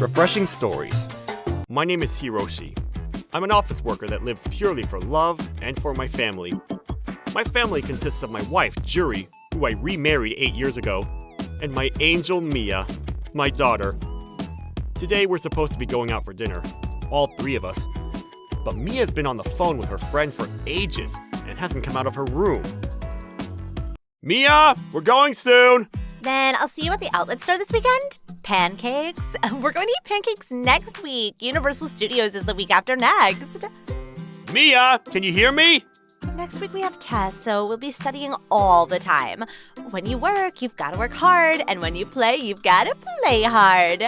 Refreshing stories. My name is Hiroshi. I'm an office worker that lives purely for love and for my family. My family consists of my wife, Juri, who I remarried 8 years ago, and my angel, Mia, my daughter. Today we're supposed to be going out for dinner, all three of us. But Mia's been on the phone with her friend for ages and hasn't come out of her room. Mia, we're going soon! Then I'll see you at the outlet store this weekend. Pancakes? We're going to eat pancakes next week. Universal Studios is the week after next. Mia, can you hear me? Next week we have tests, so we'll be studying all the time. When you work, you've got to work hard, and when you play, you've got to play hard.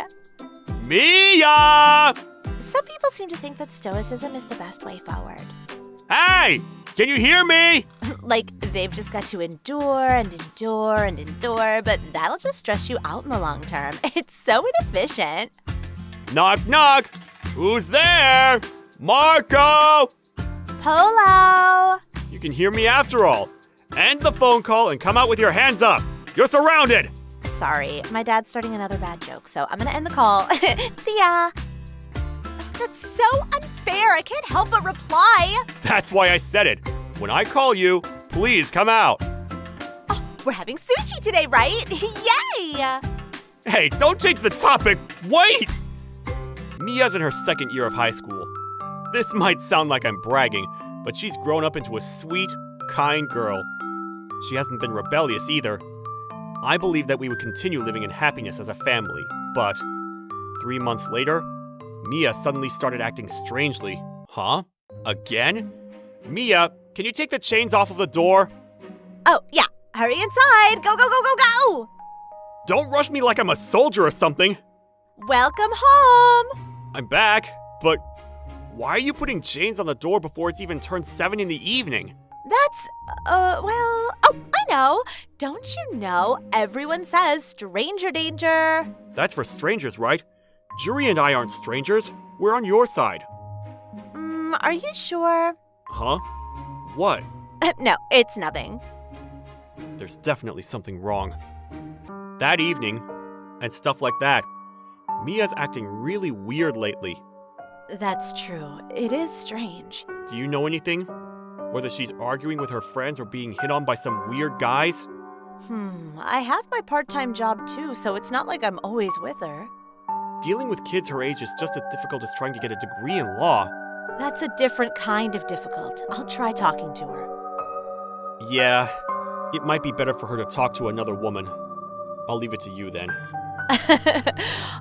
Mia! Some people seem to think that stoicism is the best way forward. Hey! Can you hear me? Like, they've just got to endure and endure and endure, but that'll just stress you out in the long term. It's so inefficient. Knock, knock! Who's there? Marco! Polo! You can hear me after all. End the phone call and come out with your hands up. You're surrounded! Sorry, my dad's starting another bad joke, so I'm gonna end the call. See ya! That's so unfair. I can't help but reply. That's why I said it. When I call you, please come out. Oh, we're having sushi today, right? Yay! Hey, don't change the topic. Wait! Mia's in her second year of high school. This might sound like I'm bragging, but she's grown up into a sweet, kind girl. She hasn't been rebellious either. I believe that we would continue living in happiness as a family, but 3 months later, Mia suddenly started acting strangely. Huh? Again? Mia, can you take the chains off of the door? Oh, yeah. Hurry inside. Go, go, go, go, go! Don't rush me like I'm a soldier or something. Welcome home. I'm back, but why are you putting chains on the door before it's even turned 7 in the evening? That's, oh, I know. Don't you know everyone says stranger danger? That's for strangers, right? Juri and I aren't strangers. We're on your side. Are you sure? Huh? What? No, it's nothing. There's definitely something wrong. That evening, and stuff like that, Mia's acting really weird lately. That's true. It is strange. Do you know anything? Whether she's arguing with her friends or being hit on by some weird guys? I have my part-time job too, so it's not like I'm always with her. Dealing with kids her age is just as difficult as trying to get a degree in law. That's a different kind of difficult. I'll try talking to her. Yeah, it might be better for her to talk to another woman. I'll leave it to you then.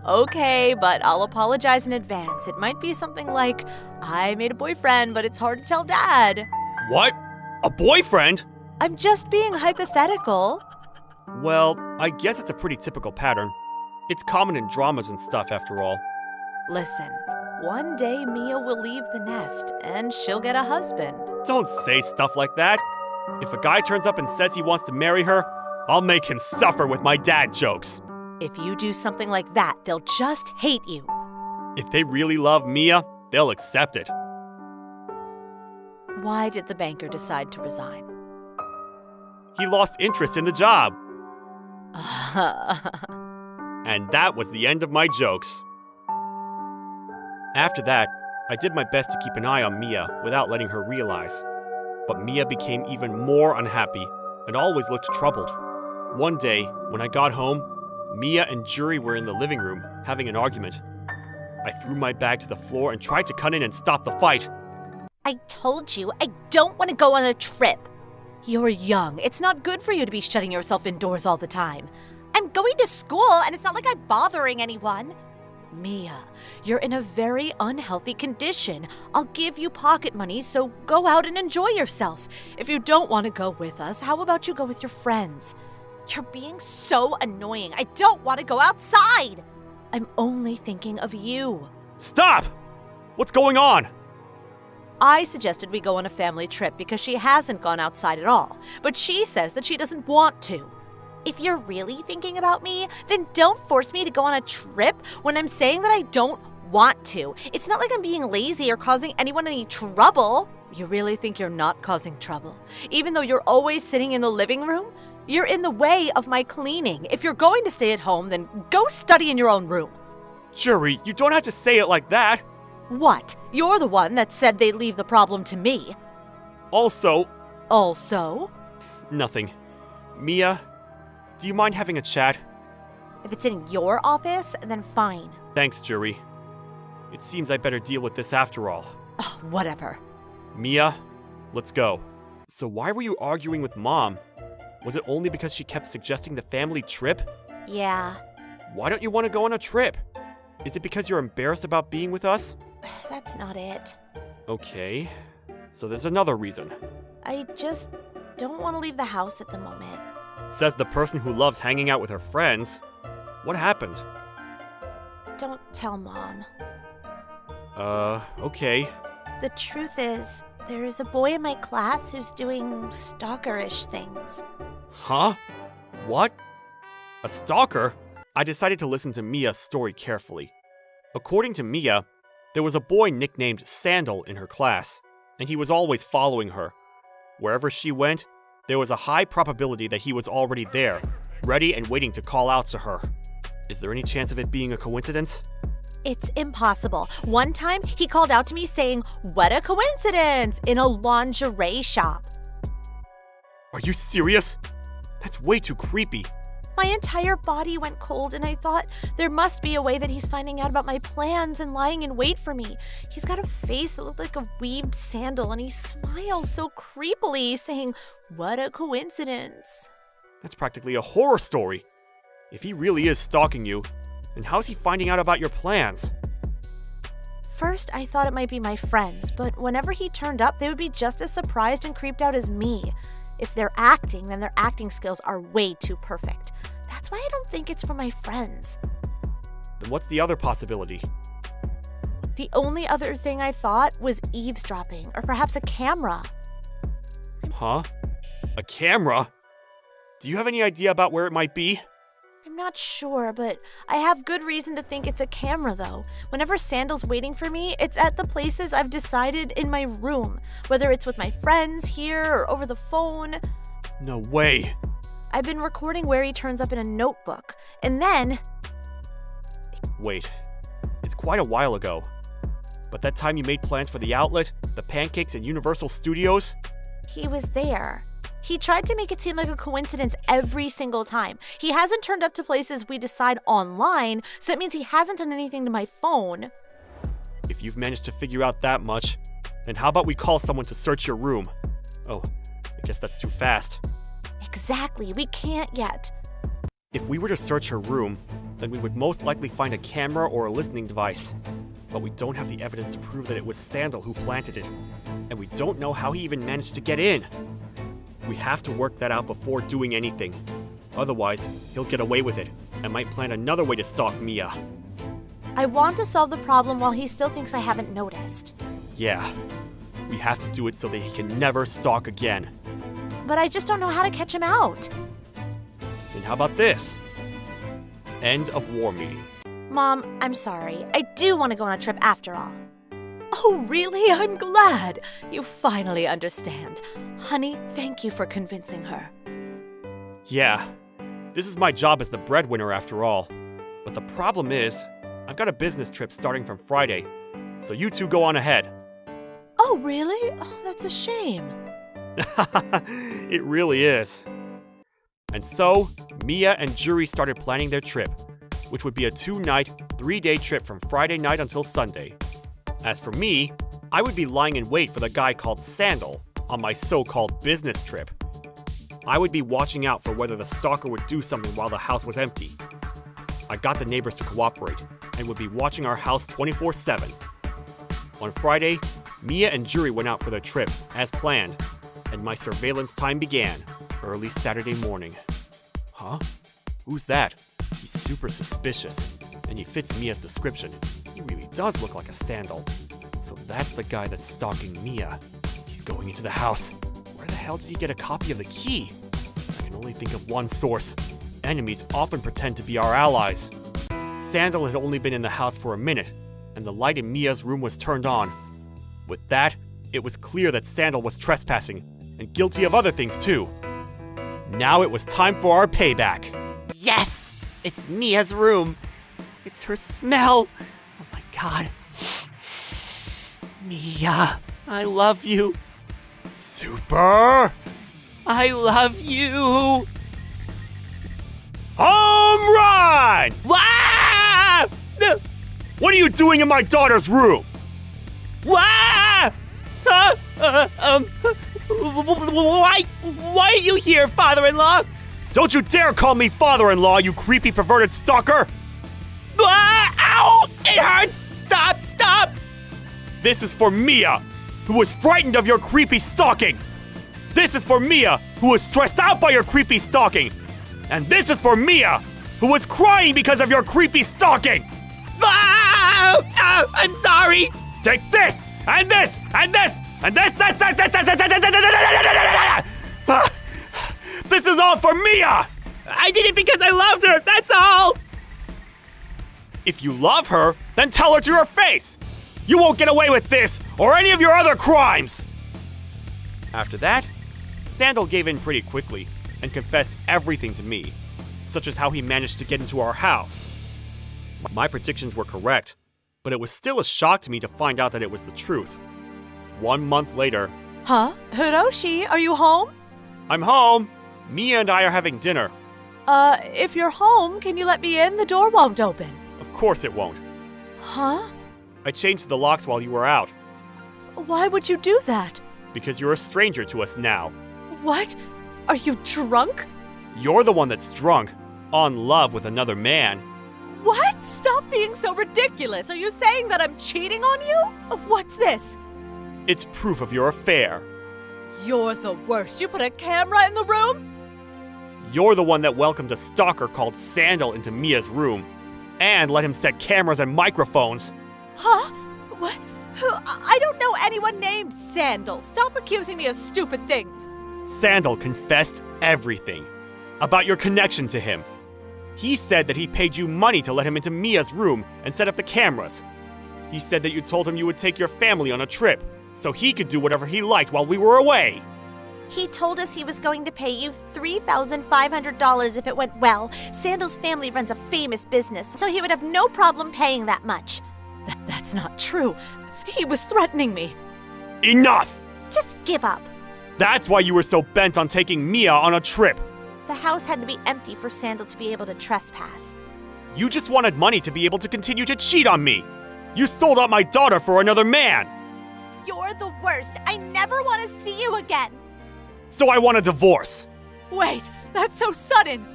Okay, but I'll apologize in advance. It might be something like, I made a boyfriend, but it's hard to tell Dad. What? A boyfriend? I'm just being hypothetical. Well, I guess it's a pretty typical pattern. It's common in dramas and stuff, after all. Listen, one day Mia will leave the nest, and she'll get a husband. Don't say stuff like that. If a guy turns up and says he wants to marry her, I'll make him suffer with my dad jokes. If you do something like that, they'll just hate you. If they really love Mia, they'll accept it. Why did the banker decide to resign? He lost interest in the job. And that was the end of my jokes. After that, I did my best to keep an eye on Mia without letting her realize. But Mia became even more unhappy and always looked troubled. One day, when I got home, Mia and Juri were in the living room having an argument. I threw my bag to the floor and tried to cut in and stop the fight. I told you, I don't want to go on a trip. You're young. It's not good for you to be shutting yourself indoors all the time. I'm going to school, and it's not like I'm bothering anyone. Mia, you're in a very unhealthy condition. I'll give you pocket money, so go out and enjoy yourself. If you don't want to go with us, how about you go with your friends? You're being so annoying. I don't want to go outside. I'm only thinking of you. Stop! What's going on? I suggested we go on a family trip because she hasn't gone outside at all, but she says that she doesn't want to. If you're really thinking about me, then don't force me to go on a trip when I'm saying that I don't want to. It's not like I'm being lazy or causing anyone any trouble. You really think you're not causing trouble? Even though you're always sitting in the living room? You're in the way of my cleaning. If you're going to stay at home, then go study in your own room. Juri, you don't have to say it like that. What? You're the one that said they'd leave the problem to me. Also, Nothing. Mia, do you mind having a chat? If it's in your office, then fine. Thanks, Juri. It seems I better deal with this after all. Ugh, whatever. Mia, let's go. So why were you arguing with Mom? Was it only because she kept suggesting the family trip? Yeah, Why don't you want to go on a trip? Is it because you're embarrassed about being with us? that's not it. Okay, so there's another reason. I just don't want to leave the house at the moment. Says the person who loves hanging out with her friends. What happened? Don't tell Mom. Okay. The truth is, there is a boy in my class who's doing stalkerish things. Huh? What? A stalker? I decided to listen to Mia's story carefully. According to Mia, there was a boy nicknamed Sandal in her class, and he was always following her. Wherever she went, there was a high probability that he was already there, ready and waiting to call out to her. Is there any chance of it being a coincidence? It's impossible. One time, he called out to me saying, "What a coincidence!" in a lingerie shop. Are you serious? That's way too creepy. My entire body went cold, and I thought there must be a way that he's finding out about my plans and lying in wait for me. He's got a face that looked like a weaved sandal, and he smiles so creepily, saying, "What a coincidence." That's practically a horror story. If he really is stalking you, then how's he finding out about your plans? First, I thought it might be my friends, but whenever he turned up, they would be just as surprised and creeped out as me. If they're acting, then their acting skills are way too perfect. That's why I don't think it's for my friends. Then what's the other possibility? The only other thing I thought was eavesdropping, or perhaps a camera. Huh? A camera? Do you have any idea about where it might be? I'm not sure, but I have good reason to think it's a camera, though. Whenever Sandal's waiting for me, it's at the places I've decided in my room, whether it's with my friends here or over the phone. No way. I've been recording where he turns up in a notebook, and then... Wait, it's quite a while ago. But that time you made plans for the outlet, the pancakes, and Universal Studios? He was there. He tried to make it seem like a coincidence every single time. He hasn't turned up to places we decide online, so that means he hasn't done anything to my phone. If you've managed to figure out that much, then how about we call someone to search your room? Oh, I guess that's too fast. Exactly, we can't yet. If we were to search her room, then we would most likely find a camera or a listening device. But we don't have the evidence to prove that it was Sandal who planted it. And we don't know how he even managed to get in. We have to work that out before doing anything. Otherwise, he'll get away with it and might plan another way to stalk Mia. I want to solve the problem while he still thinks I haven't noticed. Yeah, we have to do it so that he can never stalk again. But I just don't know how to catch him out. Then how about this? End of war meeting. Mom, I'm sorry. I do want to go on a trip after all. Oh, really? I'm glad. You finally understand. Honey, thank you for convincing her. Yeah, this is my job as the breadwinner after all. But the problem is, I've got a business trip starting from Friday, so you two go on ahead. Oh, really? Oh, that's a shame. It really is. And so, Mia and Juri started planning their trip, which would be a 2-night, 3-day trip from Friday night until Sunday. As for me, I would be lying in wait for the guy called Sandal on my so-called business trip. I would be watching out for whether the stalker would do something while the house was empty. I got the neighbors to cooperate and would be watching our house 24/7. On Friday, Mia and Juri went out for their trip, as planned, and my surveillance time began early Saturday morning. Huh? Who's that? He's super suspicious, and he fits Mia's description. He really does look like a Sandal. So that's the guy that's stalking Mia. He's going into the house. Where the hell did he get a copy of the key? I can only think of one source. Enemies often pretend to be our allies. Sandal had only been in the house for a minute, and the light in Mia's room was turned on. With that, it was clear that Sandal was trespassing, and guilty of other things too. Now it was time for our payback. Yes! It's Mia's room. It's her smell. Oh my god. Mia, I love you. Super. I love you. Home run! Wah! What are you doing in my daughter's room? Wah! Why are you here, father-in-law? Don't you dare call me father-in-law, you creepy perverted stalker! Ow! It hurts! Stop! This is for Mia, who was frightened of your creepy stalking. This is for Mia, who was stressed out by your creepy stalking. And this is for Mia, who was crying because of your creepy stalking. I'm sorry. Take this, and this, and this, and this. This is all for Mia. I did it because I loved her, that's all. If you love her, then tell her to her face. You won't get away with this or any of your other crimes. After that, Sandal gave in pretty quickly and confessed everything to me, such as how he managed to get into our house. My predictions were correct, but it was still a shock to me to find out that it was the truth. 1 month later... Huh? Hiroshi, are you home? I'm home. Mia and I are having dinner. If you're home, can you let me in? The door won't open. Of course it won't. Huh? I changed the locks while you were out. Why would you do that? Because you're a stranger to us now. What? Are you drunk? You're the one that's drunk, on love with another man. What? Stop being so ridiculous. Are you saying that I'm cheating on you? What's this? It's proof of your affair. You're the worst. You put a camera in the room? You're the one that welcomed a stalker called Sandal into Mia's room, and let him set cameras and microphones. Huh? What? I don't know anyone named Sandal. Stop accusing me of stupid things. Sandal confessed everything about your connection to him. He said that he paid you money to let him into Mia's room and set up the cameras. He said that you told him you would take your family on a trip, so he could do whatever he liked while we were away. He told us he was going to pay you $3,500 if it went well. Sandal's family runs a famous business, so he would have no problem paying that much. That's not true. He was threatening me. Enough! Just give up. That's why you were so bent on taking Mia on a trip. The house had to be empty for Sandal to be able to trespass. You just wanted money to be able to continue to cheat on me. You sold out my daughter for another man. You're the worst. I never want to see you again. So I want a divorce. Wait, that's so sudden.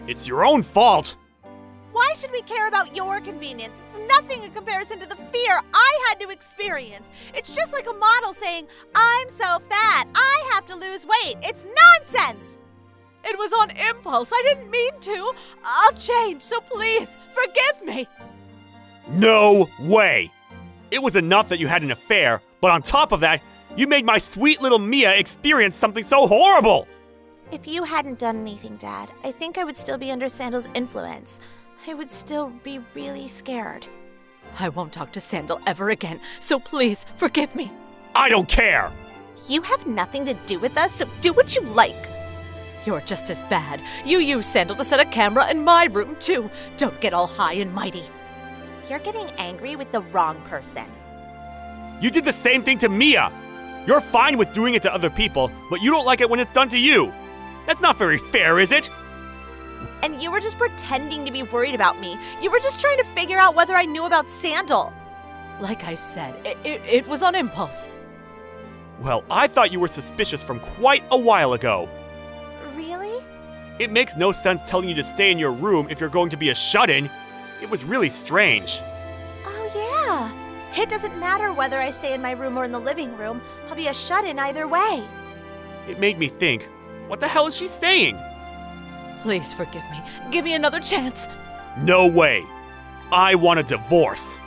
It's your own fault. Why should we care about your convenience? It's nothing in comparison to the fear I had to experience. It's just like a model saying, I'm so fat, I have to lose weight. It's nonsense. It was on impulse. I didn't mean to. I'll change, so please, forgive me. No way. It was enough that you had an affair, but on top of that, you made my sweet little Mia experience something so horrible. If you hadn't done anything, Dad, I think I would still be under Sandal's influence. I would still be really scared. I won't talk to Sandal ever again, so please, forgive me. I don't care. You have nothing to do with us, so do what you like. You're just as bad. You used Sandal to set a camera in my room, too. Don't get all high and mighty. You're getting angry with the wrong person. You did the same thing to Mia. You're fine with doing it to other people, but you don't like it when it's done to you. That's not very fair, is it? And you were just pretending to be worried about me. You were just trying to figure out whether I knew about Sandal. Like I said, it was on impulse. Well, I thought you were suspicious from quite a while ago. Really? It makes no sense telling you to stay in your room if you're going to be a shut-in. It was really strange. Oh, yeah. It doesn't matter whether I stay in my room or in the living room. I'll be a shut-in either way. It made me think, what the hell is she saying? Please forgive me. Give me another chance. No way. I want a divorce.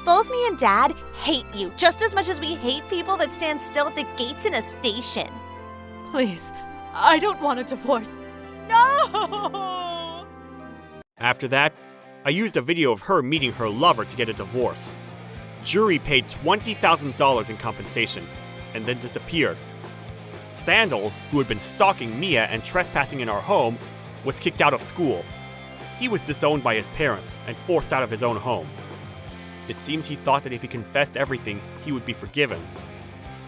Both me and Dad hate you just as much as we hate people that stand still at the gates in a station. Please, I don't want a divorce. No! After that, I used a video of her meeting her lover to get a divorce. Juri paid $20,000 in compensation and then disappeared. Sandal, who had been stalking Mia and trespassing in our home, was kicked out of school. he was disowned by his parents and forced out of his own home. It seems he thought that if he confessed everything, he would be forgiven.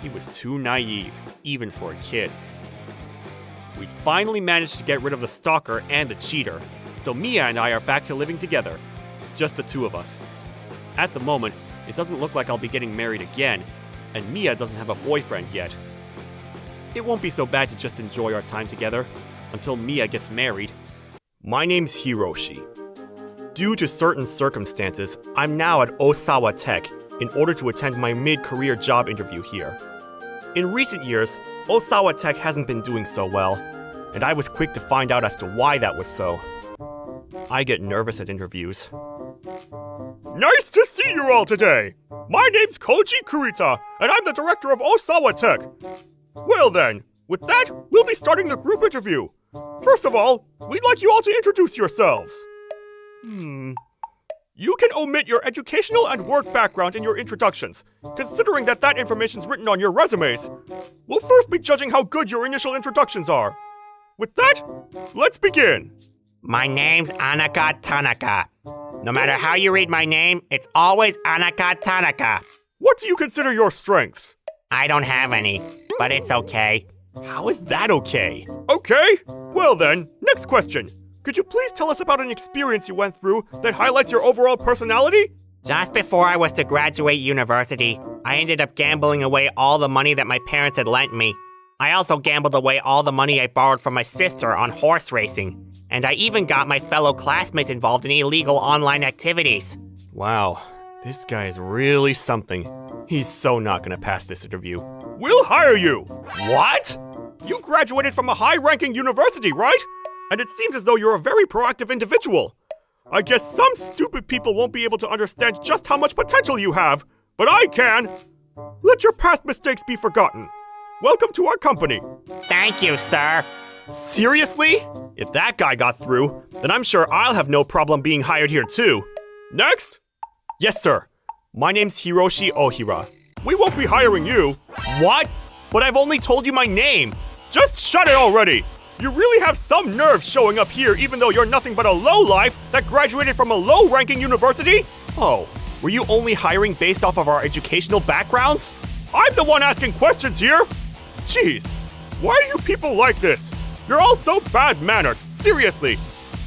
He was too naive, even for a kid. We'd finally managed to get rid of the stalker and the cheater, so Mia and I are back to living together. Just the two of us. At the moment, it doesn't look like I'll be getting married again, and Mia doesn't have a boyfriend yet. It won't be so bad to just enjoy our time together, until Mia gets married. My name's Hiroshi. Due to certain circumstances, I'm now at Osawa Tech in order to attend my mid-career job interview here. In recent years, Osawa Tech hasn't been doing so well, and I was quick to find out as to why that was so. I get nervous at interviews. Nice to see you all today! My name's Kurita, and I'm the director of Osawa Tech. Well then, with that, we'll be starting the group interview. First of all, we'd like you all to introduce yourselves. You can omit your educational and work background in your introductions, considering that information's written on your resumes. We'll first be judging how good your initial introductions are. With that, let's begin. My name's Anaka Tanaka. No matter how you read my name, it's always Anaka Tanaka. What do you consider your strengths? I don't have any, but it's okay. How is that okay? Okay, well then, next question. Could you please tell us about an experience you went through that highlights your overall personality? Just before I was to graduate university, I ended up gambling away all the money that my parents had lent me. I also gambled away all the money I borrowed from my sister on horse racing. And I even got my fellow classmates involved in illegal online activities. Wow, this guy is really something. He's so not gonna pass this interview. We'll hire you! What? You graduated from a high-ranking university, right? And it seems as though you're a very proactive individual. I guess some stupid people won't be able to understand just how much potential you have, but I can! Let your past mistakes be forgotten. Welcome to our company. Thank you, sir. Seriously? If that guy got through, then I'm sure I'll have no problem being hired here too. Next? Yes, sir. My name's Hiroshi Ohira. We won't be hiring you. What? But I've only told you my name. Just shut it already. You really have some nerve showing up here even though you're nothing but a lowlife that graduated from a low-ranking university? Oh, were you only hiring based off of our educational backgrounds? I'm the one asking questions here. Jeez, why are you people like this? You're all so bad-mannered, seriously.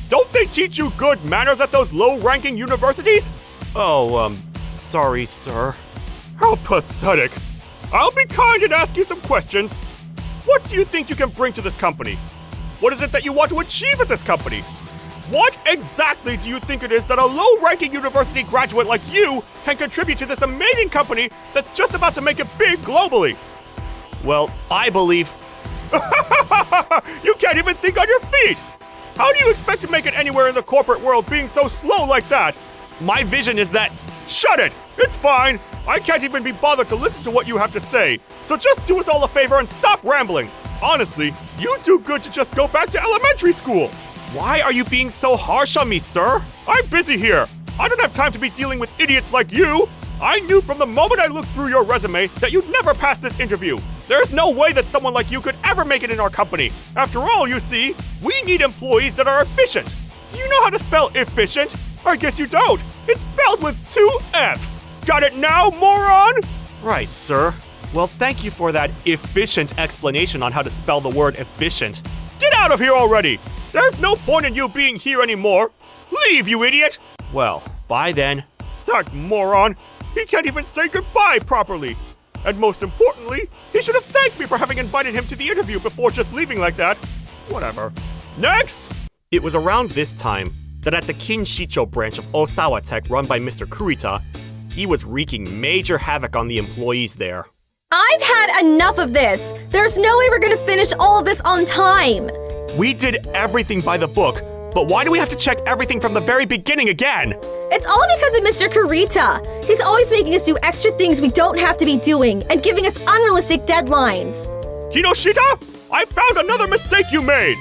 Don't they teach you good manners at those low-ranking universities? Oh, sorry, sir. How pathetic. I'll be kind and ask you some questions. What do you think you can bring to this company? What is it that you want to achieve at this company? What exactly do you think it is that a low-ranking university graduate like you can contribute to this amazing company that's just about to make it big globally? Well, I believe... You can't even think on your feet! How do you expect to make it anywhere in the corporate world being so slow like that? My vision is that... Shut it! It's fine! I can't even be bothered to listen to what you have to say, so just do us all a favor and stop rambling! Honestly, you do good to just go back to elementary school! Why are you being so harsh on me, sir? I'm busy here! I don't have time to be dealing with idiots like you! I knew from the moment I looked through your resume that you'd never pass this interview! There's no way that someone like you could ever make it in our company! After all, you see, we need employees that are efficient! Do you know how to spell efficient? I guess you don't! It's spelled with 2 F's! Got it now, moron? Right, sir. Well, thank you for that efficient explanation on how to spell the word efficient. Get out of here already! There's no point in you being here anymore! Leave, you idiot! Well, bye then. That moron! He can't even say goodbye properly! And most importantly, he should have thanked me for having invited him to the interview before just leaving like that. Whatever. Next! It was around this time that at the Kinshicho branch of Osawa Tech run by Mr. Kurita, he was wreaking major havoc on the employees there. I've had enough of this! There's no way we're gonna finish all of this on time! We did everything by the book, but why do we have to check everything from the very beginning again? It's all because of Mr. Kurita! He's always making us do extra things we don't have to be doing and giving us unrealistic deadlines! Kinoshita, I found another mistake you made!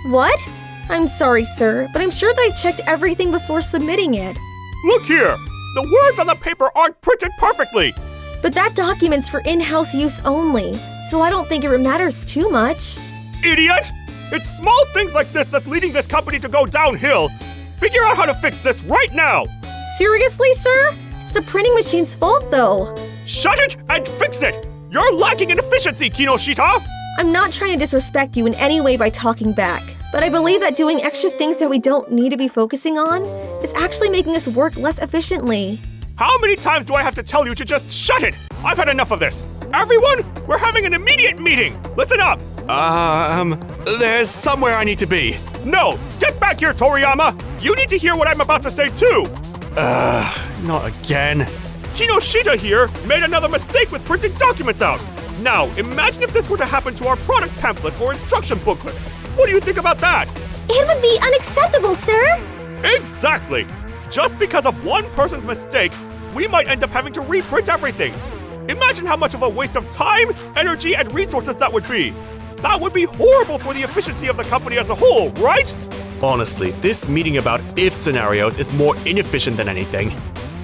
What? I'm sorry, sir, but I'm sure that I checked everything before submitting it. Look here! The words on the paper aren't printed perfectly! But that document's for in-house use only, so I don't think it matters too much. Idiot! It's small things like this that's leading this company to go downhill. Figure out how to fix this right now! Seriously, sir? It's the printing machine's fault, though. Shut it and fix it! You're lacking in efficiency, Kinoshita! I'm not trying to disrespect you in any way by talking back, but I believe that doing extra things that we don't need to be focusing on is actually making us work less efficiently. How many times do I have to tell you to just shut it? I've had enough of this. Everyone, we're having an immediate meeting. Listen up. There's somewhere I need to be. No, get back here, Toriyama. You need to hear what I'm about to say too. Not again. Kinoshita here made another mistake with printing documents out. Now, imagine if this were to happen to our product pamphlets or instruction booklets. What do you think about that? It would be unacceptable, sir! Exactly! Just because of one person's mistake, we might end up having to reprint everything. Imagine how much of a waste of time, energy, and resources that would be. That would be horrible for the efficiency of the company as a whole, right? Honestly, this meeting about if scenarios is more inefficient than anything.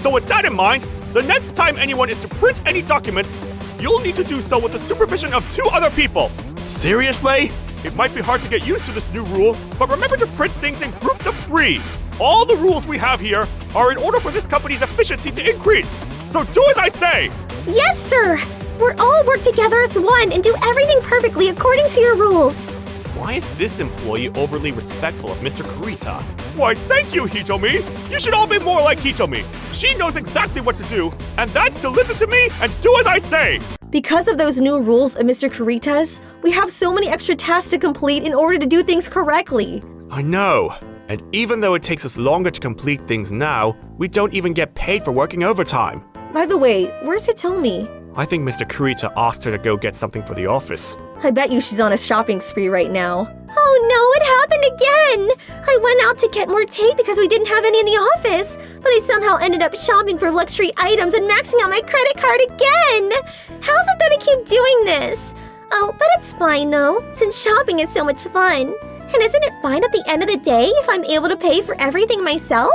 So with that in mind, the next time anyone is to print any documents, you'll need to do so with the supervision of 2 other people. Seriously? It might be hard to get used to this new rule, but remember to print things in groups of 3. All the rules we have here are in order for this company's efficiency to increase. So do as I say! Yes, sir! We'll all work together as one and do everything perfectly according to your rules. Why is this employee overly respectful of Mr. Kurita? Why, thank you, Hitomi! You should all be more like Hitomi. She knows exactly what to do, and that's to listen to me and do as I say! Because of those new rules of Mr. Kurita's, we have so many extra tasks to complete in order to do things correctly. I know. And even though it takes us longer to complete things now, we don't even get paid for working overtime. By the way, where's Hitomi? I think Mr. Kurita asked her to go get something for the office. I bet you she's on a shopping spree right now. Oh no, it happened again! I went out to get more tape because we didn't have any in the office, but I somehow ended up shopping for luxury items and maxing out my credit card again! How's it that I keep doing this? Oh, but it's fine though, since shopping is so much fun. And isn't it fine at the end of the day if I'm able to pay for everything myself?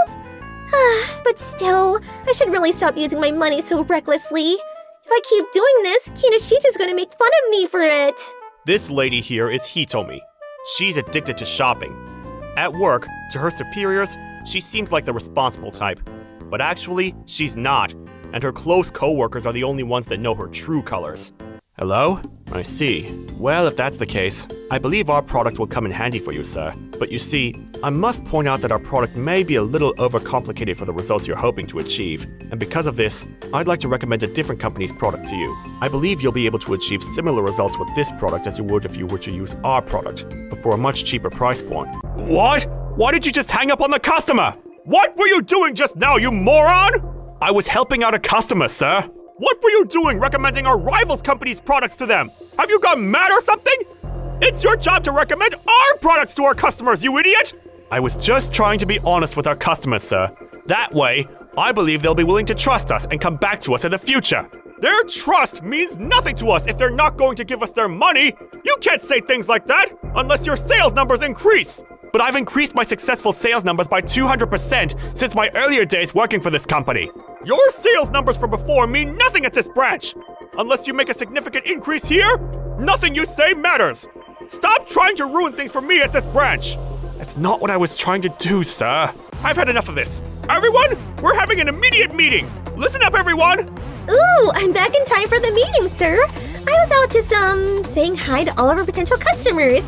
But still, I should really stop using my money so recklessly. If I keep doing this, Kinoshita's gonna make fun of me for it. This lady here is Hitomi. She's addicted to shopping. At work, to her superiors, she seems like the responsible type. But actually, she's not, and her close co-workers are the only ones that know her true colors. Hello? I see. Well, if that's the case, I believe our product will come in handy for you, sir. But you see, I must point out that our product may be a little overcomplicated for the results you're hoping to achieve. And because of this, I'd like to recommend a different company's product to you. I believe you'll be able to achieve similar results with this product as you would if you were to use our product, but for a much cheaper price point. What? Why did you just hang up on the customer? What were you doing just now, you moron? I was helping out a customer, sir. What were you doing recommending our rivals' company's products to them? Have you gone mad or something? It's your job to recommend our products to our customers, you idiot! I was just trying to be honest with our customers, sir. That way, I believe they'll be willing to trust us and come back to us in the future. Their trust means nothing to us if they're not going to give us their money. You can't say things like that unless your sales numbers increase. But I've increased my successful sales numbers by 200% since my earlier days working for this company. Your sales numbers from before mean nothing at this branch. Unless you make a significant increase here, nothing you say matters. Stop trying to ruin things for me at this branch. That's not what I was trying to do, sir. I've had enough of this. Everyone, we're having an immediate meeting. Listen up, everyone. Ooh, I'm back in time for the meeting, sir. I was out just, saying hi to all of our potential customers.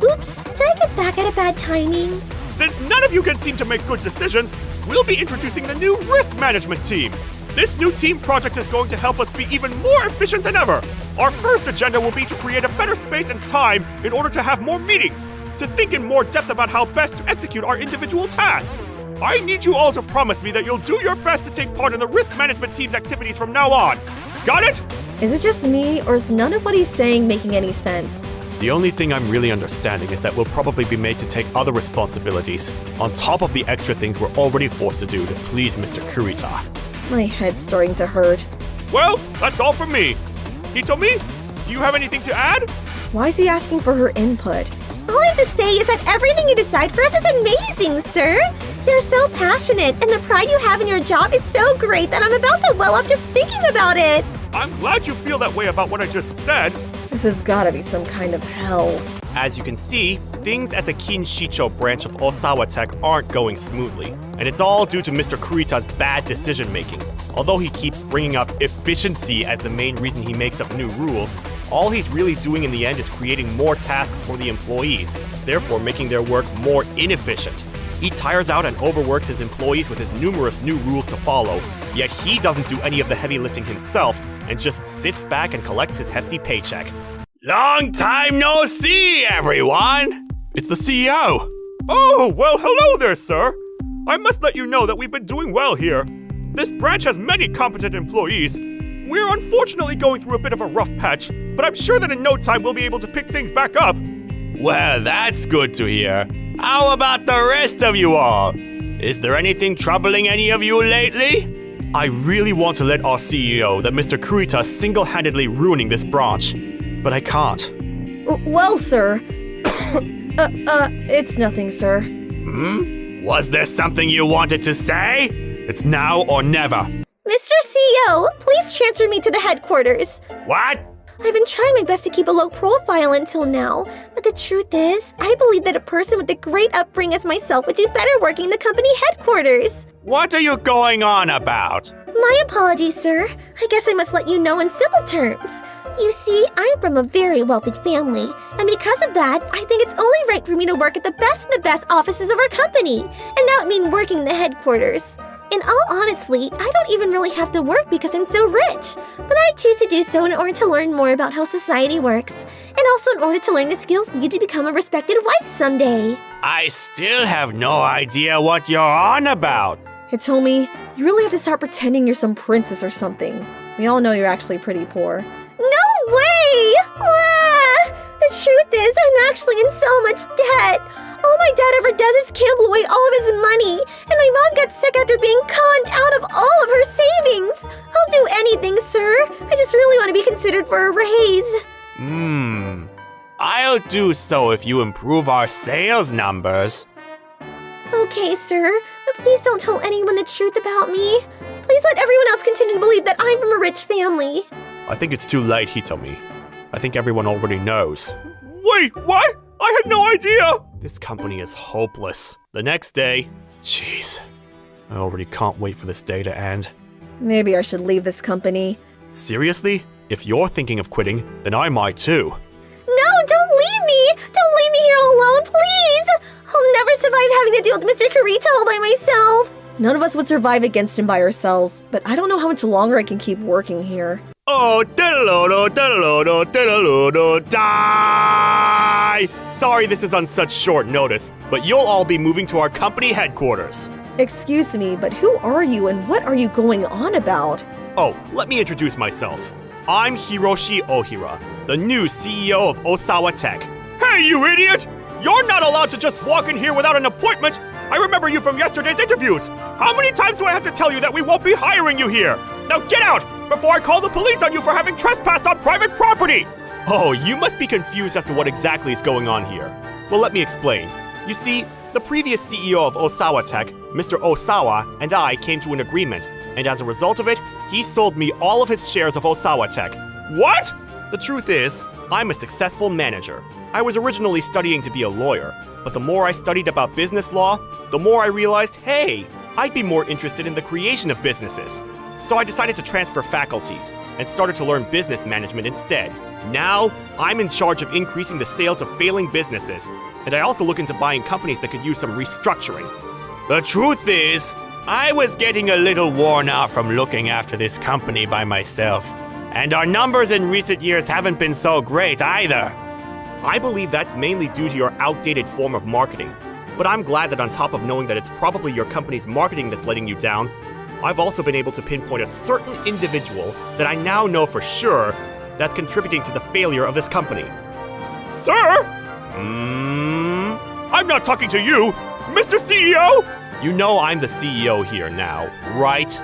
Oops, did I get back at a bad timing? Since none of you can seem to make good decisions, we'll be introducing the new risk management team. This new team project is going to help us be even more efficient than ever. Our first agenda will be to create a better space and time in order to have more meetings, to think in more depth about how best to execute our individual tasks. I need you all to promise me that you'll do your best to take part in the risk management team's activities from now on. Got it? Is it just me, or is none of what he's saying making any sense? The only thing I'm really understanding is that we'll probably be made to take other responsibilities, on top of the extra things we're already forced to do to please Mr. Kurita. My head's starting to hurt. Well, that's all from me. Hitomi, do you have anything to add? Why is he asking for her input? All I have to say is that everything you decide for us is amazing, sir. You're so passionate, and the pride you have in your job is so great that I'm about to well up just thinking about it. I'm glad you feel that way about what I just said. This has gotta be some kind of hell. As you can see, things at the Kinshicho branch of Osawa Tech aren't going smoothly, and it's all due to Mr. Kurita's bad decision-making. Although he keeps bringing up efficiency as the main reason he makes up new rules, all he's really doing in the end is creating more tasks for the employees, therefore making their work more inefficient. He tires out and overworks his employees with his numerous new rules to follow, yet he doesn't do any of the heavy lifting himself and just sits back and collects his hefty paycheck. Long time no see, everyone! It's the CEO! Oh, well, hello there, sir! I must let you know that we've been doing well here. This branch has many competent employees. We're unfortunately going through a bit of a rough patch, but I'm sure that in no time we'll be able to pick things back up. Well, that's good to hear. How about the rest of you all? Is there anything troubling any of you lately? I really want to let our CEO that Mr. Kurita is single-handedly ruining this branch, but I can't. Well, sir. It's nothing, sir. Was there something you wanted to say? It's now or never. Mr. CEO, please transfer me to the headquarters. What? I've been trying my best to keep a low profile until now, but the truth is, I believe that a person with a great upbringing as myself would do better working in the company headquarters. What are you going on about? My apologies, sir. I guess I must let you know in simple terms. You see, I'm from a very wealthy family, and because of that, I think it's only right for me to work at the best offices of our company, and that would mean working in the headquarters. In all honesty, I don't even really have to work because I'm so rich, but I choose to do so in order to learn more about how society works, and also in order to learn the skills needed to become a respected wife someday. I still have no idea what you're on about. Hitomi, you really have to start pretending you're some princess or something. We all know you're actually pretty poor. No way! The truth is, I'm actually in so much debt. All my dad ever does is gamble away all of his money, and my mom got sick after being conned out of all of her savings. I'll do anything, sir. I just really want to be considered for a raise. I'll do so if you improve our sales numbers. Okay, sir, but please don't tell anyone the truth about me. Please let everyone else continue to believe that I'm from a rich family. I think it's too late, Hitomi. I think everyone already knows. Wait, what? I had no idea! This company is hopeless. The next day, jeez, I already can't wait for this day to end. Maybe I should leave this company. Seriously? If you're thinking of quitting, then I might too. No, don't leave me! Don't leave me here all alone, please! I'll never survive having to deal with Mr. Kurita all by myself! None of us would survive against him by ourselves, but I don't know how much longer I can keep working here. Oh, die! Sorry this is on such short notice, but you'll all be moving to our company headquarters. Excuse me, but who are you and what are you going on about? Oh, let me introduce myself. I'm Hiroshi Ohira, the new CEO of Osawa Tech. Hey, you idiot! You're not allowed to just walk in here without an appointment! I remember you from yesterday's interviews! How many times do I have to tell you that we won't be hiring you here? Now get out, before I call the police on you for having trespassed on private property! Oh, you must be confused as to what exactly is going on here. Well, let me explain. You see, the previous CEO of Osawa Tech, Mr. Osawa, and I came to an agreement, and as a result of it, he sold me all of his shares of Osawa Tech. What? The truth is, I'm a successful manager. I was originally studying to be a lawyer, but the more I studied about business law, the more I realized, hey, I'd be more interested in the creation of businesses. So I decided to transfer faculties and started to learn business management instead. Now, I'm in charge of increasing the sales of failing businesses, and I also look into buying companies that could use some restructuring. The truth is, I was getting a little worn out from looking after this company by myself, and our numbers in recent years haven't been so great either. I believe that's mainly due to your outdated form of marketing, but I'm glad that on top of knowing that it's probably your company's marketing that's letting you down, I've also been able to pinpoint a certain individual that I now know for sure that's contributing to the failure of this company. Sir? I'm not talking to you, Mr. CEO! You know I'm the CEO here now, right?